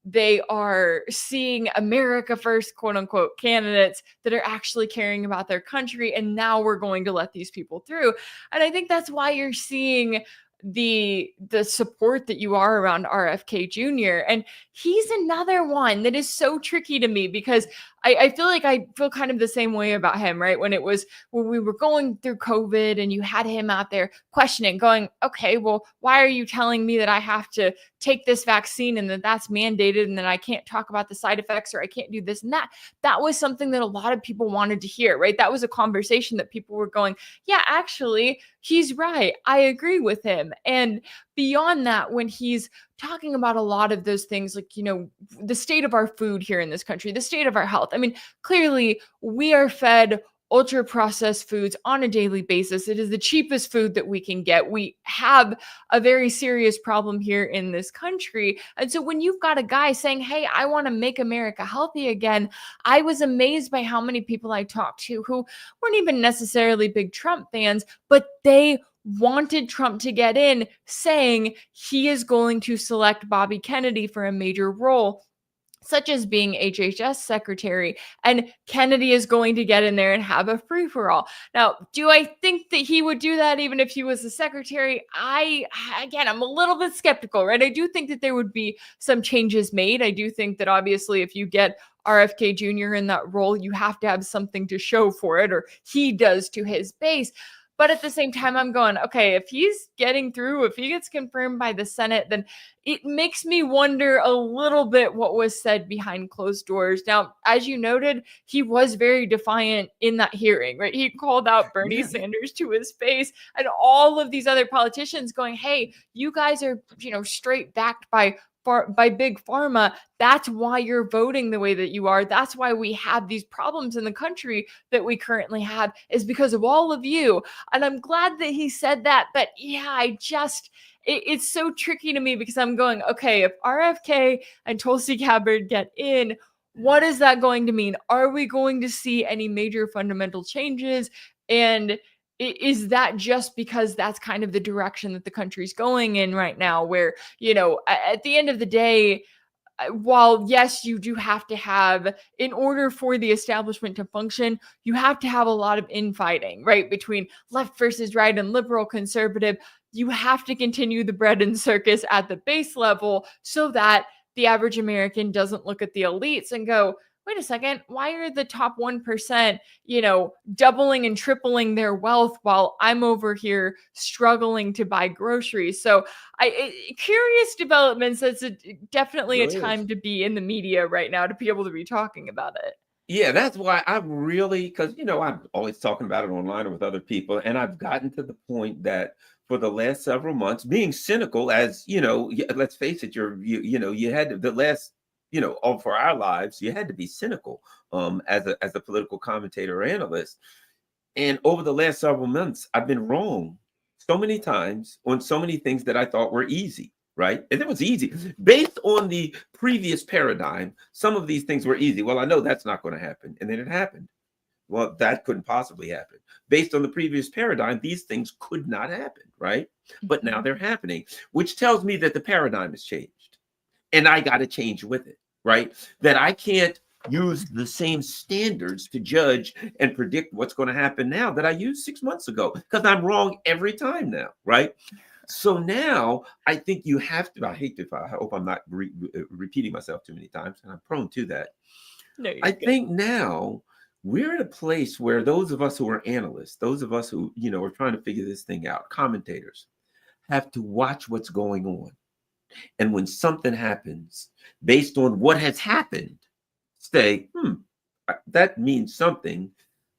they are seeing America first, quote unquote, candidates that are actually caring about their country. And now we're going to let these people through. And I think that's why you're seeing the support that you are around RFK Jr. And he's another one that is so tricky to me, because I feel kind of the same way about him, right? When we were going through COVID and you had him out there questioning, going, okay, well, why are you telling me that I have to take this vaccine and that's mandated and that I can't talk about the side effects or I can't do this and that? That was something that a lot of people wanted to hear, right? That was a conversation that people were going, yeah, actually, he's right. I agree with him. And beyond that, when he's talking about a lot of those things, like, the state of our food here in this country, the state of our health. I mean, clearly we are fed ultra processed foods on a daily basis. It is the cheapest food that we can get. We have a very serious problem here in this country. And so when you've got a guy saying, hey, I want to make America healthy again, I was amazed by how many people I talked to who weren't even necessarily big Trump fans, but they wanted Trump to get in, saying he is going to select Bobby Kennedy for a major role, such as being HHS secretary, and Kennedy is going to get in there and have a free-for-all. Now, do I think that he would do that even if he was the secretary? I'm a little bit skeptical, right? I do think that there would be some changes made. I do think that obviously if you get RFK Jr. in that role, you have to have something to show for it, or he does to his base. But at the same time, I'm going, okay, if he's getting through, if he gets confirmed by the Senate, then it makes me wonder a little bit what was said behind closed doors. Now, as you noted, he was very defiant in that hearing, right? He called out Bernie Sanders to his face and all of these other politicians going, hey, you guys are, straight backed by big pharma. That's why you're voting the way that you are. That's why we have these problems in the country that we currently have, is because of all of you. And I'm glad that he said that. But yeah, it's so tricky to me, because I'm going, okay, if RFK and Tulsi Gabbard get in, what is that going to mean? Are we going to see any major fundamental changes? And is that just because that's kind of the direction that the country's going in right now, where, at the end of the day, while yes, you do have to have, in order for the establishment to function, you have to have a lot of infighting, right? Between left versus right and liberal, conservative. You have to continue the bread and circus at the base level so that the average American doesn't look at the elites and go, wait a second, why are the top 1%, doubling and tripling their wealth while I'm over here struggling to buy groceries? So curious developments. It's definitely a time to be in the media right now, to be able to be talking about it. Yeah, that's why because, I'm always talking about it online or with other people. And I've gotten to the point that for the last several months, being cynical, as, let's face it, you had the last, all for our lives, you had to be cynical as a political commentator or analyst. And over the last several months, I've been wrong so many times on so many things that I thought were easy, right? And it was easy. Based on the previous paradigm, some of these things were easy. Well, I know that's not going to happen. And then it happened. Well, that couldn't possibly happen. Based on the previous paradigm, these things could not happen, right? But now they're happening, which tells me that the paradigm has changed. And I got to change with it, right? That I can't use the same standards to judge and predict what's going to happen now that I used 6 months ago, because I'm wrong every time now, right? So now I think you have to, I hope I'm not repeating myself too many times, and I'm prone to that. No, I think now we're at a place where those of us who are analysts, those of us who, are trying to figure this thing out, commentators, have to watch what's going on. And when something happens, based on what has happened, say, that means something.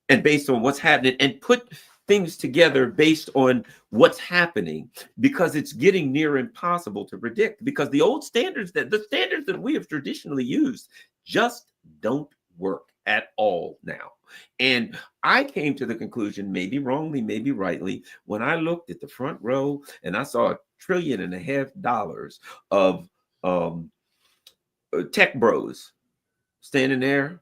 And based on what's happening, and put things together based on what's happening, because it's getting near impossible to predict, because the standards that we have traditionally used just don't work at all now. And I came to the conclusion, maybe wrongly, maybe rightly, when I looked at the front row and I saw $1.5 trillion of tech bros standing there.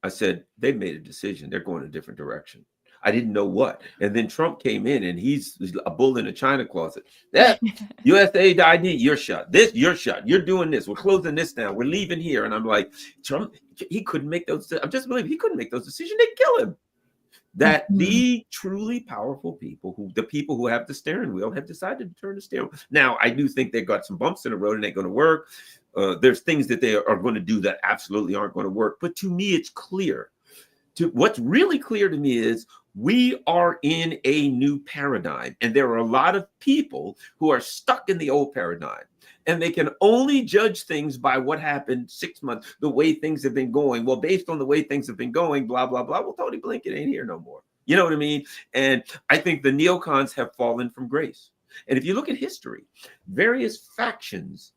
I said, they've made a decision. They're going a different direction. I didn't know what. And then Trump came in and he's a bull in a china closet. That USAid ID, you're shut. This, you're shut. You're doing this. We're closing this down. We're leaving here. And I'm like, Trump, he couldn't make those. I'm just believing he couldn't make those decisions. They'd kill him. That the truly powerful people, the people who have the steering wheel, have decided to turn the steering wheel. Now, I do think they've got some bumps in the road and ain't going to work. There's things that they are going to do that absolutely aren't going to work. But to me, it's clear. What's really clear to me is we are in a new paradigm. And there are a lot of people who are stuck in the old paradigm. And they can only judge things by what happened 6 months, the way things have been going. Well, based on the way things have been going, blah, blah, blah. Well, Tony Blinken ain't here no more. You know what I mean? And I think the neocons have fallen from grace. And if you look at history, various factions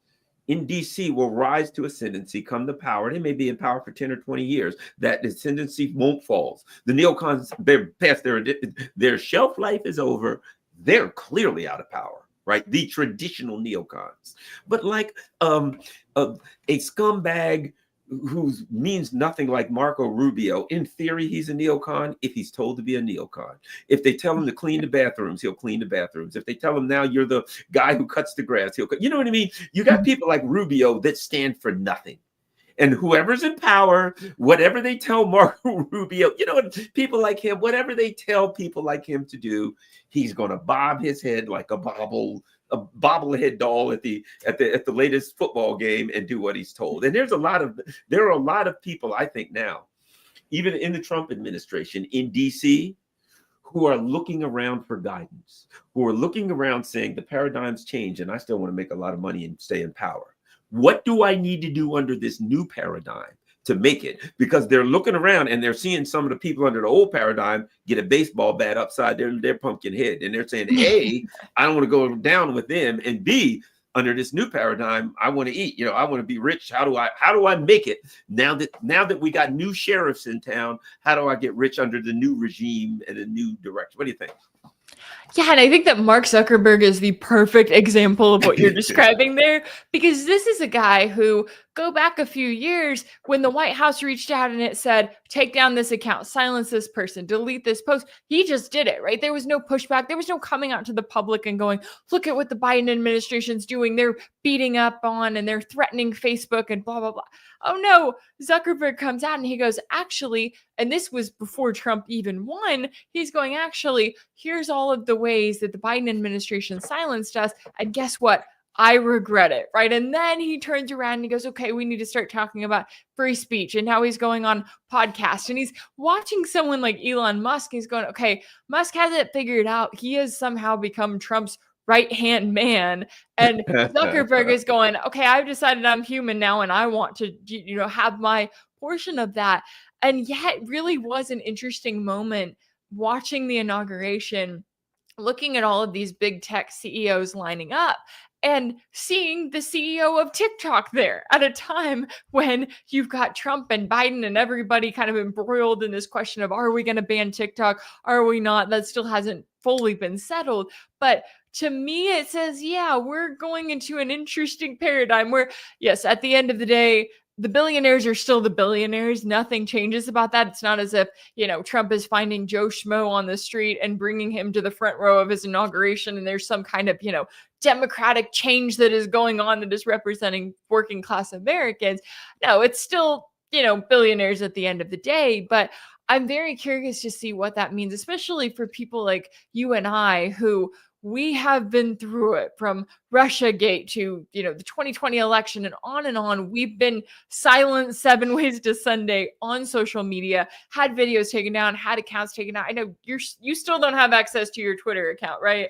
in DC will rise to ascendancy, come to power. They may be in power for 10 or 20 years. That ascendancy won't fall. The neocons, they're past their shelf life is over. They're clearly out of power. Right, the traditional neocons, but like a scumbag who means nothing like Marco Rubio. In theory, he's a neocon if he's told to be a neocon. If they tell him to clean the bathrooms, he'll clean the bathrooms. If they tell him now you're the guy who cuts the grass, he'll cut. You know what I mean? You got people like Rubio that stand for nothing. And whoever's in power, whatever they tell Marco Rubio, people like him, whatever they tell people like him to do, he's going to bob his head like a bobblehead doll at the latest football game and do what he's told. And there are a lot of people, I think now, even in the Trump administration in DC, who are looking around for guidance, who are looking around saying the paradigm's changed and I still want to make a lot of money and stay in power. What do I need to do under this new paradigm to make it? Because they're looking around and they're seeing some of the people under the old paradigm get a baseball bat upside their pumpkin head. And they're saying, A, I don't want to go down with them. And B, under this new paradigm, I want to eat. I want to be rich. How do I make it now that we got new sheriffs in town? How do I get rich under the new regime and a new direction? What do you think? Yeah, and I think that Mark Zuckerberg is the perfect example of what you're describing there, because this is a guy who, go back a few years, when the White House reached out and it said, take down this account, silence this person, delete this post, he just did it, right? There was no pushback. There was no coming out to the public and going, look at what the Biden administration's doing. They're beating up on and they're threatening Facebook and blah, blah, blah. Oh no, Zuckerberg comes out and he goes, actually, and this was before Trump even won, he's going, actually, here's all of the ways that the Biden administration silenced us. And guess what? I regret it, right? And then he turns around and he goes, okay, we need to start talking about free speech. And now he's going on podcast and he's watching someone like Elon Musk. He's going, okay, Musk has it figured out. He has somehow become Trump's right-hand man. And Zuckerberg is going, okay, I've decided I'm human now and I want to, have my portion of that. And yet it really was an interesting moment watching the inauguration, looking at all of these big tech CEOs lining up and seeing the CEO of TikTok there at a time when you've got Trump and Biden and everybody kind of embroiled in this question of, are we going to ban TikTok? Are we not? That still hasn't fully been settled. But to me, it says, yeah, we're going into an interesting paradigm where, yes, at the end of the day, the billionaires are still the billionaires. Nothing changes about that. It's not as if, Trump is finding Joe Schmo on the street and bringing him to the front row of his inauguration. And there's some kind of, democratic change that is going on that is representing working class Americans. No, it's still, billionaires at the end of the day. But I'm very curious to see what that means, especially for people like you and I, who we have been through it, from Russiagate to, the 2020 election and on and on. We've been silent 7 ways to Sunday on social media, had videos taken down, had accounts taken down. I know you still don't have access to your Twitter account, right?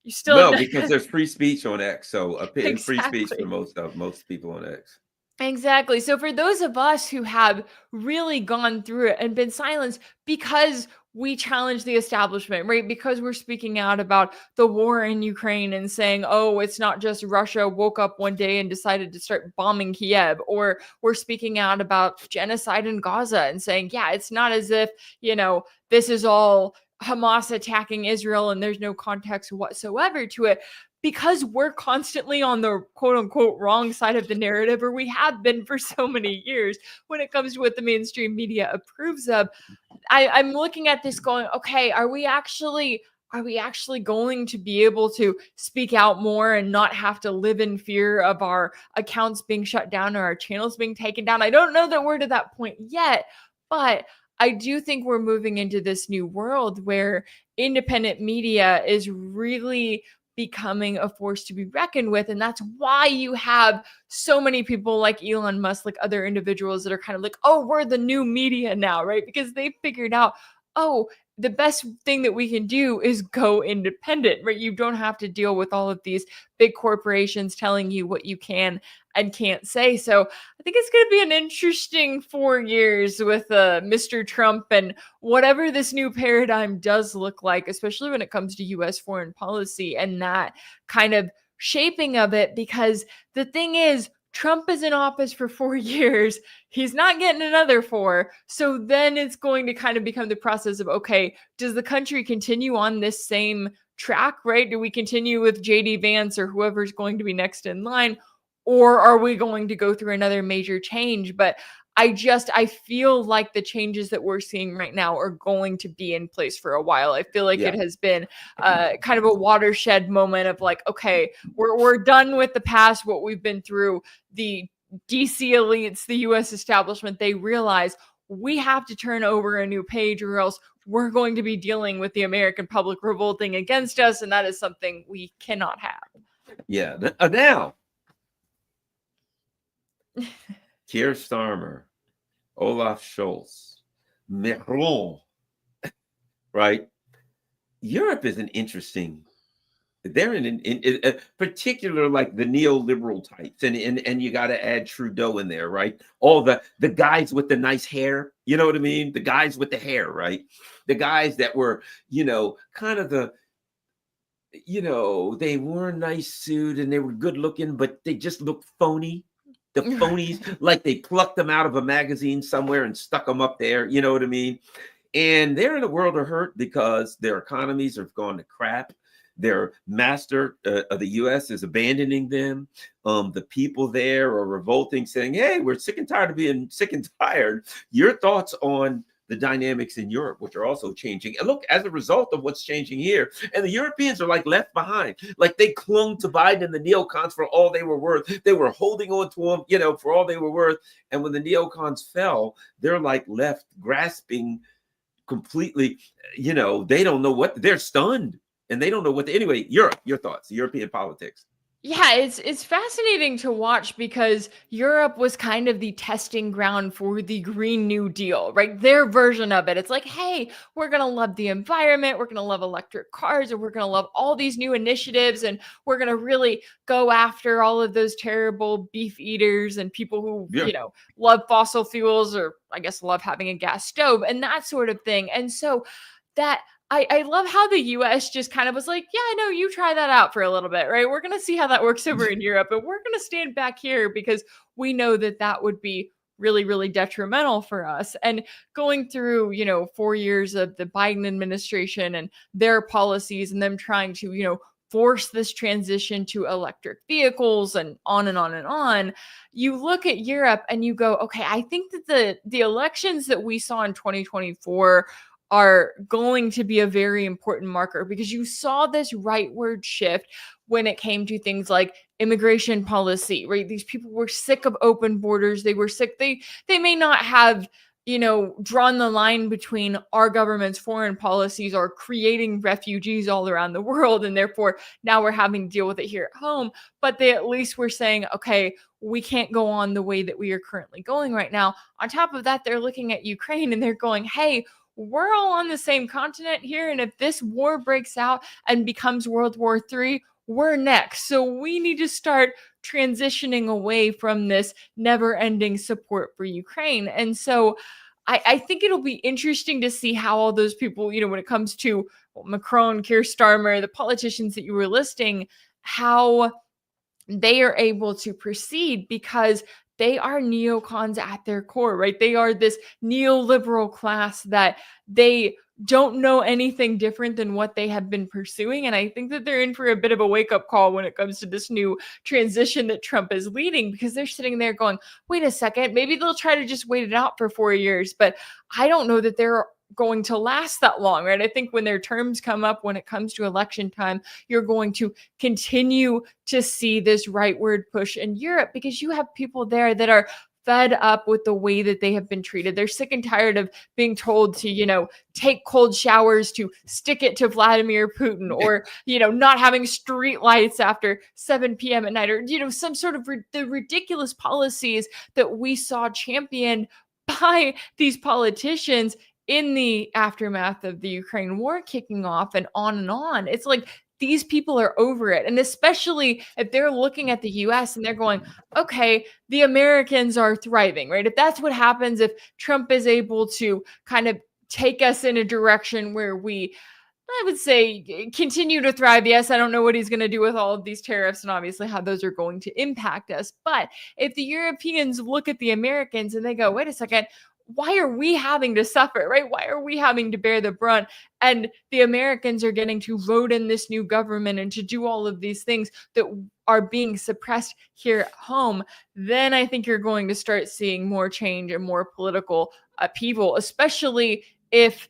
You still no, because there's free speech on X. So Exactly. free speech for most people on X. Exactly. So for those of us who have really gone through it and been silenced because we challenge the establishment, right? Because we're speaking out about the war in Ukraine and saying, oh, it's not just Russia woke up one day and decided to start bombing Kiev, or we're speaking out about genocide in Gaza and saying, yeah, it's not as if, this is all Hamas attacking Israel and there's no context whatsoever to it. Because we're constantly on the quote unquote wrong side of the narrative, or we have been for so many years when it comes to what the mainstream media approves of. I'm looking at this going, okay, are we actually going to be able to speak out more and not have to live in fear of our accounts being shut down or our channels being taken down? I don't know that we're to that point yet, but I do think we're moving into this new world where independent media is really becoming a force to be reckoned with. And that's why you have so many people like Elon Musk, like other individuals that are kind of like, oh, we're the new media now, right? Because they figured out, oh, the best thing that we can do is go independent, right? You don't have to deal with all of these big corporations telling you what you can and can't say. So I think it's going to be an interesting 4 years with Mr. Trump and whatever this new paradigm does look like, especially when it comes to U.S. foreign policy and that kind of shaping of it. Because the thing is, Trump is in office for 4 years. He's not getting another 4. So then it's going to kind of become the process of, okay, does the country continue on this same track, right? Do we continue with JD Vance or whoever's going to be next in line? Or are we going to go through another major change? But I feel like the changes that we're seeing right now are going to be in place for a while. I feel like it has been kind of a watershed moment of like, okay, we're done with the past, what we've been through. The DC elites, the US establishment, they realize we have to turn over a new page or else we're going to be dealing with the American public revolting against us. And that is something we cannot have. Yeah. Now, Keir Starmer, Olaf Scholz, Macron, right? Europe is an interesting. They're in particular, like the neoliberal types, and you got to add Trudeau in there, right? All the guys with the nice hair, you know what I mean? The guys with the hair, right? The guys that were, kind of the, they wore a nice suit and they were good looking, but they just looked phony. The phonies, like they plucked them out of a magazine somewhere and stuck them up there. You know what I mean? And they're in a world of hurt because their economies have gone to crap. Their master of the U.S. is abandoning them. The people there are revolting, saying, hey, we're sick and tired of being sick and tired. Your thoughts on the dynamics in Europe, which are also changing. And look, as a result of what's changing here, and the Europeans are like left behind. Like they clung to Biden and the neocons for all they were worth. They were holding on to them, for all they were worth. And when the neocons fell, they're like left grasping completely, they don't know what, they're stunned and they don't know what, anyway, Europe, your thoughts, European politics. Yeah, it's fascinating to watch because Europe was kind of the testing ground for the Green New Deal, right? Their version of it. It's like, hey, we're going to love the environment. We're going to love electric cars, and we're going to love all these new initiatives. And we're going to really go after all of those terrible beef eaters and people who, love fossil fuels, or I guess love having a gas stove and that sort of thing. And so that I love how the US just kind of was like, yeah, no, you try that out for a little bit, right? We're going to see how that works over in Europe, and we're going to stand back here because we know that that would be really, really detrimental for us. And going through, 4 years of the Biden administration and their policies and them trying to, force this transition to electric vehicles and on and on and on. You look at Europe and you go, okay, I think that the elections that we saw in 2024 are going to be a very important marker, because you saw this rightward shift when it came to things like immigration policy, right? These people were sick of open borders. They were sick. They may not have, drawn the line between our government's foreign policies or creating refugees all around the world, and therefore now we're having to deal with it here at home. But they at least were saying, okay, we can't go on the way that we are currently going right now. On top of that, they're looking at Ukraine and they're going, hey, we're all on the same continent here. And if this war breaks out and becomes World War III, we're next. So we need to start transitioning away from this never-ending support for Ukraine. And so I think it'll be interesting to see how all those people, when it comes to Macron, Keir Starmer, the politicians that you were listing, how they are able to proceed, because they are neocons at their core, right? They are this neoliberal class that they don't know anything different than what they have been pursuing. And I think that they're in for a bit of a wake-up call when it comes to this new transition that Trump is leading, because they're sitting there going, wait a second, maybe they'll try to just wait it out for 4 years, but I don't know that they're going to last that long, right? I think when their terms come up, when it comes to election time, you're going to continue to see this rightward push in Europe, because you have people there that are fed up with the way that they have been treated. They're sick and tired of being told to, take cold showers, to stick it to Vladimir Putin, or, not having street lights after 7 p.m. at night, or, some sort of the ridiculous policies that we saw championed by these politicians in the aftermath of the Ukraine war kicking off, and on and on. It's like these people are over it. And especially if they're looking at the US and they're going, okay, the Americans are thriving, right? If that's what happens, if Trump is able to kind of take us in a direction where we, I would say, continue to thrive. Yes, I don't know what he's going to do with all of these tariffs and obviously how those are going to impact us. But if the Europeans look at the Americans and they go, wait a second, why are we having to suffer, right? Why are we having to bear the brunt? And the Americans are getting to vote in this new government and to do all of these things that are being suppressed here at home. Then I think you're going to start seeing more change and more political upheaval, especially if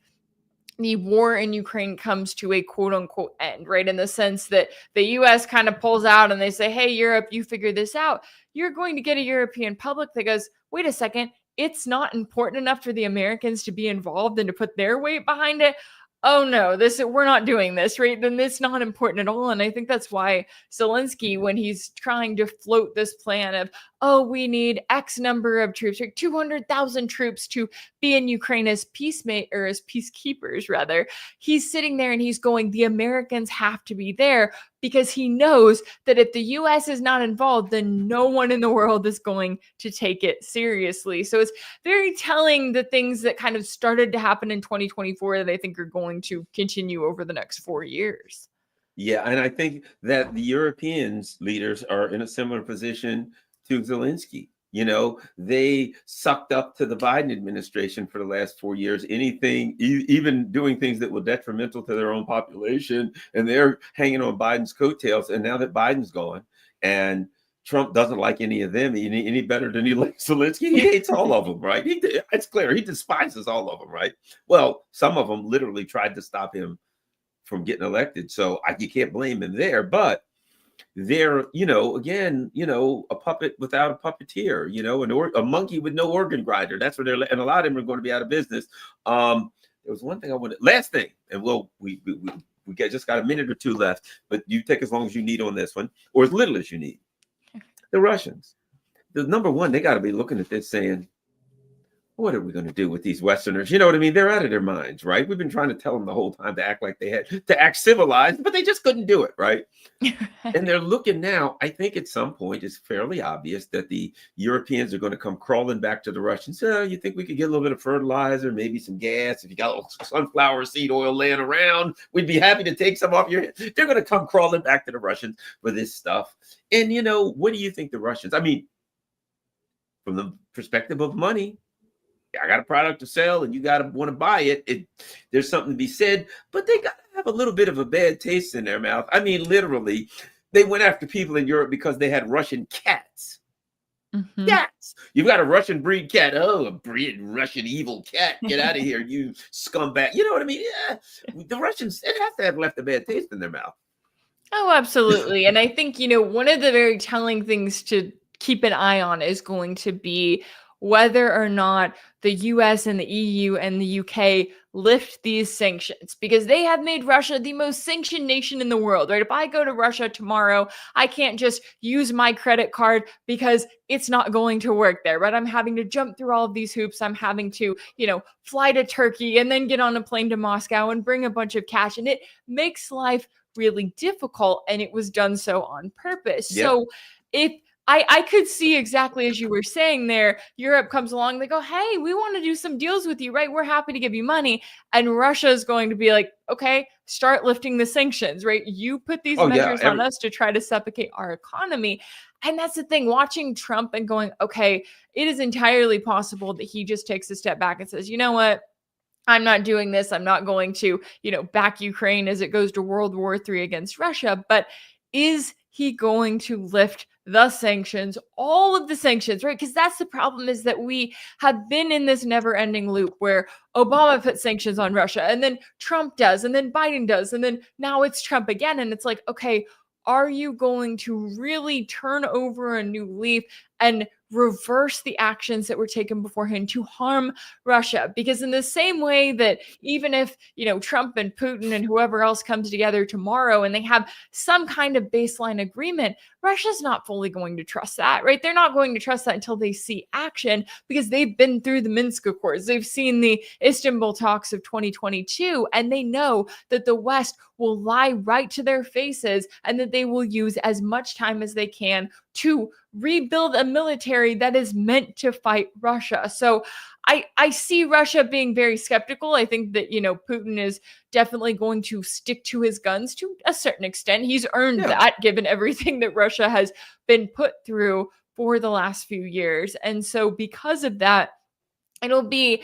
the war in Ukraine comes to a quote unquote end, right? In the sense that the US kind of pulls out and they say, hey, Europe, you figure this out. You're going to get a European public that goes, wait a second, it's not important enough for the Americans to be involved and to put their weight behind it. Oh no, we're not doing this, right? Then it's not important at all. And I think that's why Zelensky, when he's trying to float this plan of, oh, we need X number of troops, like 200,000 troops to be in Ukraine as peacekeepers, rather, he's sitting there and he's going, the Americans have to be there, because he knows that if the US is not involved, then no one in the world is going to take it seriously. So it's very telling, the things that kind of started to happen in 2024 that I think are going to continue over the next 4 years. Yeah, and I think that the Europeans leaders are in a similar position to Zelensky. They sucked up to the Biden administration for the last 4 years, anything, even doing things that were detrimental to their own population. And they're hanging on Biden's coattails. And now that Biden's gone and Trump doesn't like any of them any better than he likes Zelensky, he hates all of them, right? It's clear he despises all of them, right? Well, some of them literally tried to stop him from getting elected. So you can't blame him there. But they're, again, a puppet without a puppeteer, a monkey with no organ grinder. That's what and a lot of them are going to be out of business. There was one thing last thing, and we just got a minute or two left, but you take as long as you need on this one, or as little as you need. The Russians, the number one, they got to be looking at this saying, what are we going to do with these Westerners? You know what I mean? They're out of their minds, right? We've been trying to tell them the whole time to act like they had to act civilized, but they just couldn't do it, right? And they're looking now. I think at some point it's fairly obvious that the Europeans are going to come crawling back to the Russians. You think we could get a little bit of fertilizer, maybe some gas? If you got sunflower seed oil laying around, we'd be happy to take some off your head. They're going to come crawling back to the Russians for this stuff. And, what do you think the Russians, I mean, from the perspective of money, I got a product to sell and you got to want to buy it. There's something to be said, but they got to have a little bit of a bad taste in their mouth. I mean, literally, they went after people in Europe because they had Russian cats. Cats. You've got a Russian breed cat. Oh, a breed Russian evil cat. Get out of here, you scumbag. You know what I mean? Yeah. The Russians, it has to have left a bad taste in their mouth. Oh, absolutely. And I think, one of the very telling things to keep an eye on is going to be whether or not the US and the EU and the UK lift these sanctions, because they have made Russia the most sanctioned nation in the world, right? If I go to Russia tomorrow, I can't just use my credit card because it's not going to work there, right? I'm having to jump through all of these hoops. I'm having to, fly to Turkey and then get on a plane to Moscow and bring a bunch of cash. And it makes life really difficult, and it was done so on purpose. Yep. So if I could see exactly as you were saying there, Europe comes along, they go, hey, we want to do some deals with you, right? We're happy to give you money. And Russia is going to be like, okay, start lifting the sanctions, right? You put these measures on us to try to suffocate our economy. And that's the thing, watching Trump and going, okay, it is entirely possible that he just takes a step back and says, you know what? I'm not doing this. I'm not going to, back Ukraine as it goes to World War III against Russia. But is he going to lift the sanctions, all of the sanctions, right? Because that's the problem, is that we have been in this never-ending loop where Obama put sanctions on Russia, and then Trump does, and then Biden does, and then now it's Trump again. And it's like, okay, are you going to really turn over a new leaf and reverse the actions that were taken beforehand to harm Russia? Because in the same way that even if, Trump and Putin and whoever else comes together tomorrow and they have some kind of baseline agreement, Russia's not fully going to trust that, right? They're not going to trust that until they see action, because they've been through the Minsk Accords. They've seen the Istanbul talks of 2022, and they know that the West will lie right to their faces and that they will use as much time as they can to rebuild a military that is meant to fight Russia. So I see Russia being very skeptical. I think that, Putin is definitely going to stick to his guns to a certain extent. He's earned that, given everything that Russia has been put through for the last few years. And so because of that, it'll be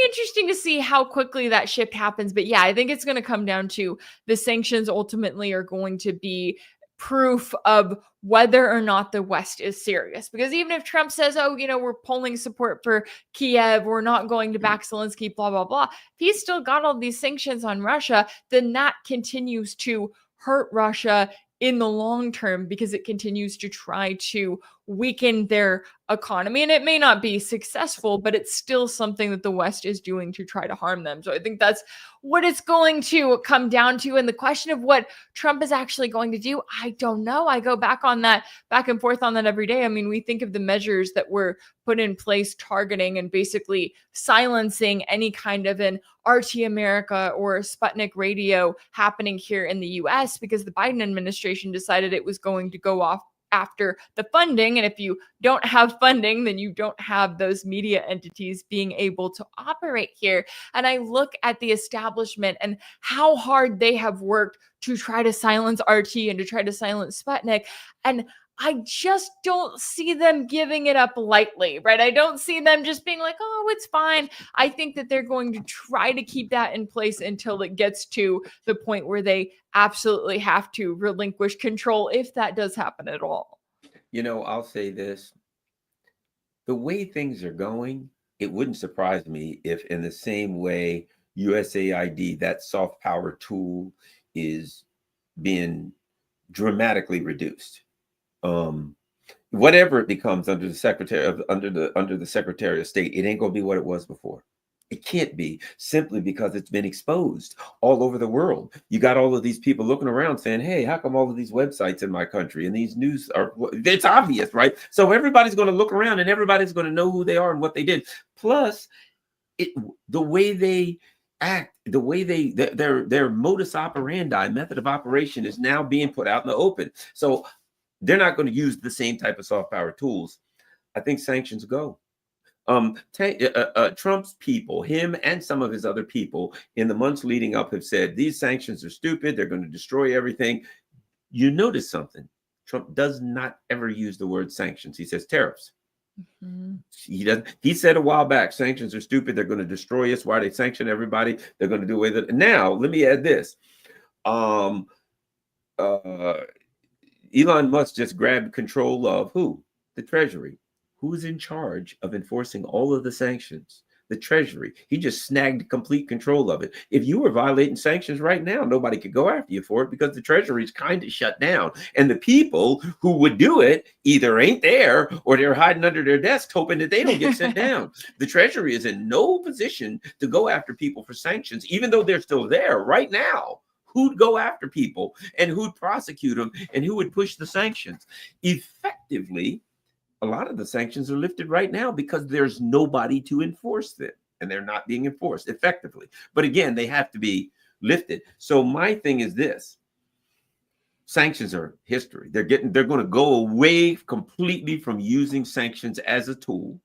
interesting to see how quickly that shift happens. But yeah, I think it's going to come down to the sanctions ultimately are going to be proof of whether or not the West is serious. Because even if Trump says, oh, we're pulling support for Kiev, we're not going to back Zelensky, blah, blah, blah, if he's still got all these sanctions on Russia, then that continues to hurt Russia in the long term, because it continues to try to weaken their economy. And it may not be successful, but it's still something that the West is doing to try to harm them. So I think that's what it's going to come down to. And the question of what Trump is actually going to do, I don't know. I go back and forth on that every day. I mean, we think of the measures that were put in place targeting and basically silencing any kind of an RT America or Sputnik radio happening here in the US, because the Biden administration decided it was going to go off after the funding. And if you don't have funding, then you don't have those media entities being able to operate here. And I look at the establishment and how hard they have worked to try to silence RT and to try to silence Sputnik. And I just don't see them giving it up lightly, right? I don't see them just being like, oh, it's fine. I think that they're going to try to keep that in place until it gets to the point where they absolutely have to relinquish control, if that does happen at all. I'll say this. The way things are going, it wouldn't surprise me if in the same way USAID, that soft power tool, is being dramatically reduced. Whatever it becomes under the Secretary of State, it ain't gonna be what it was before. It can't be, simply because it's been exposed all over the world. You got all of these people looking around saying, hey, how come all of these websites in my country and these news are, it's obvious, right? So everybody's going to look around and everybody's going to know who they are and what they did. Plus, the way they act, the way their modus operandi, method of operation, is now being put out in the open. So they're not going to use the same type of soft power tools. I think sanctions go. Trump's people, him and some of his other people in the months leading up, have said these sanctions are stupid. They're going to destroy everything. You notice something. Trump does not ever use the word sanctions. He says tariffs. He doesn't. He said a while back, sanctions are stupid. They're going to destroy us. Why they sanction everybody? They're going to do away with it. Now, let me add this. Elon Musk just grabbed control of who? The Treasury. Who's in charge of enforcing all of the sanctions? The Treasury. He just snagged complete control of it. If you were violating sanctions right now, nobody could go after you for it because the Treasury is kind of shut down. And the people who would do it either ain't there or they're hiding under their desks hoping that they don't get sent down. The Treasury is in no position to go after people for sanctions, even though they're still there right now. Who'd go after people and who'd prosecute them and who would push the sanctions? Effectively, a lot of the sanctions are lifted right now because there's nobody to enforce them, and they're not being enforced effectively. But again, they have to be lifted. So my thing is this: sanctions are history. They're going to go away completely from using sanctions as a tool,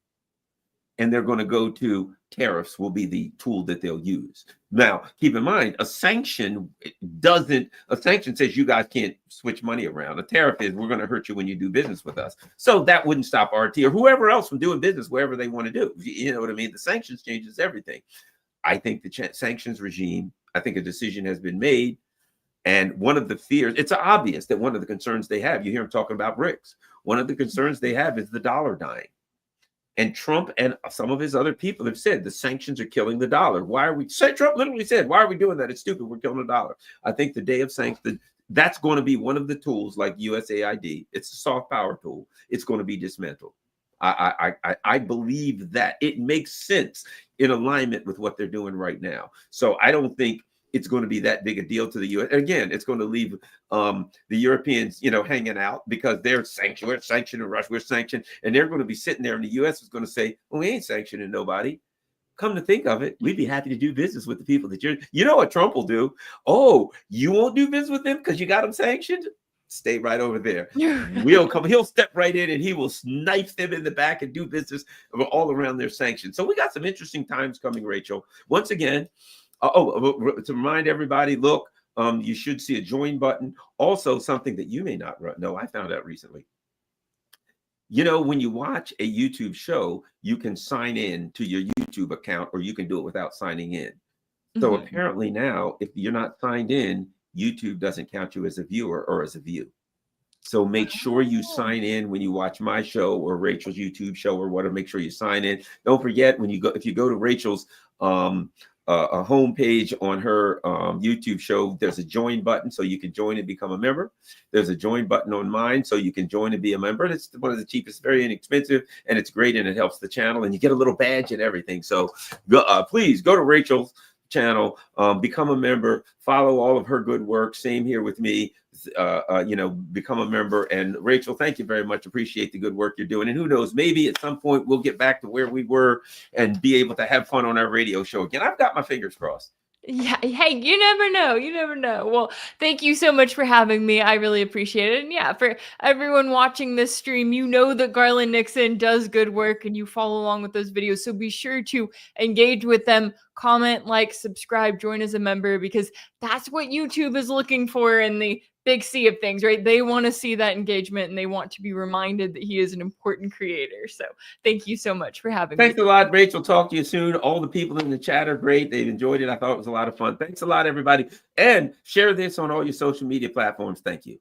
and they're going to go to tariffs will be the tool that they'll use. Now, keep in mind, a sanction says you guys can't switch money around. A tariff is we're going to hurt you when you do business with us. So that wouldn't stop RT or whoever else from doing business wherever they want to do. You know what I mean? The sanctions changes everything. I think the sanctions regime, I think a decision has been made. And one of the fears, it's obvious that one of the concerns they have, you hear them talking about BRICS. One of the concerns they have is the dollar dying. And Trump and some of his other people have said the sanctions are killing the dollar. Why are we? Trump literally said, "Why are we doing that? It's stupid. We're killing the dollar." I think the day of sanctions, that's going to be one of the tools like USAID. It's a soft power tool. It's going to be dismantled. I believe that it makes sense in alignment with what they're doing right now. So I don't think it's going to be that big a deal to the U.S. Again, it's going to leave the Europeans, hanging out because they're sanctioned. We're sanctioned in Russia. We're sanctioned. And they're going to be sitting there and the U.S. is going to say, well, we ain't sanctioning nobody. Come to think of it, we'd be happy to do business with the people that you know what Trump will do. Oh, you won't do business with them because you got them sanctioned? Stay right over there. He'll step right in and he will knife them in the back and do business all around their sanctions. So we got some interesting times coming, Rachel. Once again, to remind everybody, look, you should see a join button. Also, something that you may not know, I found out recently. When you watch a YouTube show, you can sign in to your YouTube account or you can do it without signing in. So apparently now, if you're not signed in, YouTube doesn't count you as a viewer or as a view. So make sure you sign in when you watch my show or Rachel's YouTube show or whatever. Make sure you sign in. Don't forget if you go to Rachel's a homepage on her YouTube show, there's a join button so you can join and become a member. There's a join button on mine so you can join and be a member. It's one of the cheapest, very inexpensive, and it's great, and it helps the channel, and you get a little badge and everything. So please go to Rachel's channel, become a member, follow all of her good work. Same here with me. Become a member. And Rachel, thank you very much. Appreciate the good work you're doing. And who knows, maybe at some point we'll get back to where we were and be able to have fun on our radio show again. I've got my fingers crossed. Yeah. Hey, you never know. You never know. Well, thank you so much for having me. I really appreciate it. And yeah, for everyone watching this stream, that Garland Nixon does good work and you follow along with those videos. So be sure to engage with them, comment, like, subscribe, join as a member, because that's what YouTube is looking for in the big sea of things, right? They want to see that engagement and they want to be reminded that he is an important creator. So thank you so much for having me. Thanks a lot, Rachel. Talk to you soon. All the people in the chat are great. They've enjoyed it. I thought it was a lot of fun. Thanks a lot, everybody. And share this on all your social media platforms. Thank you.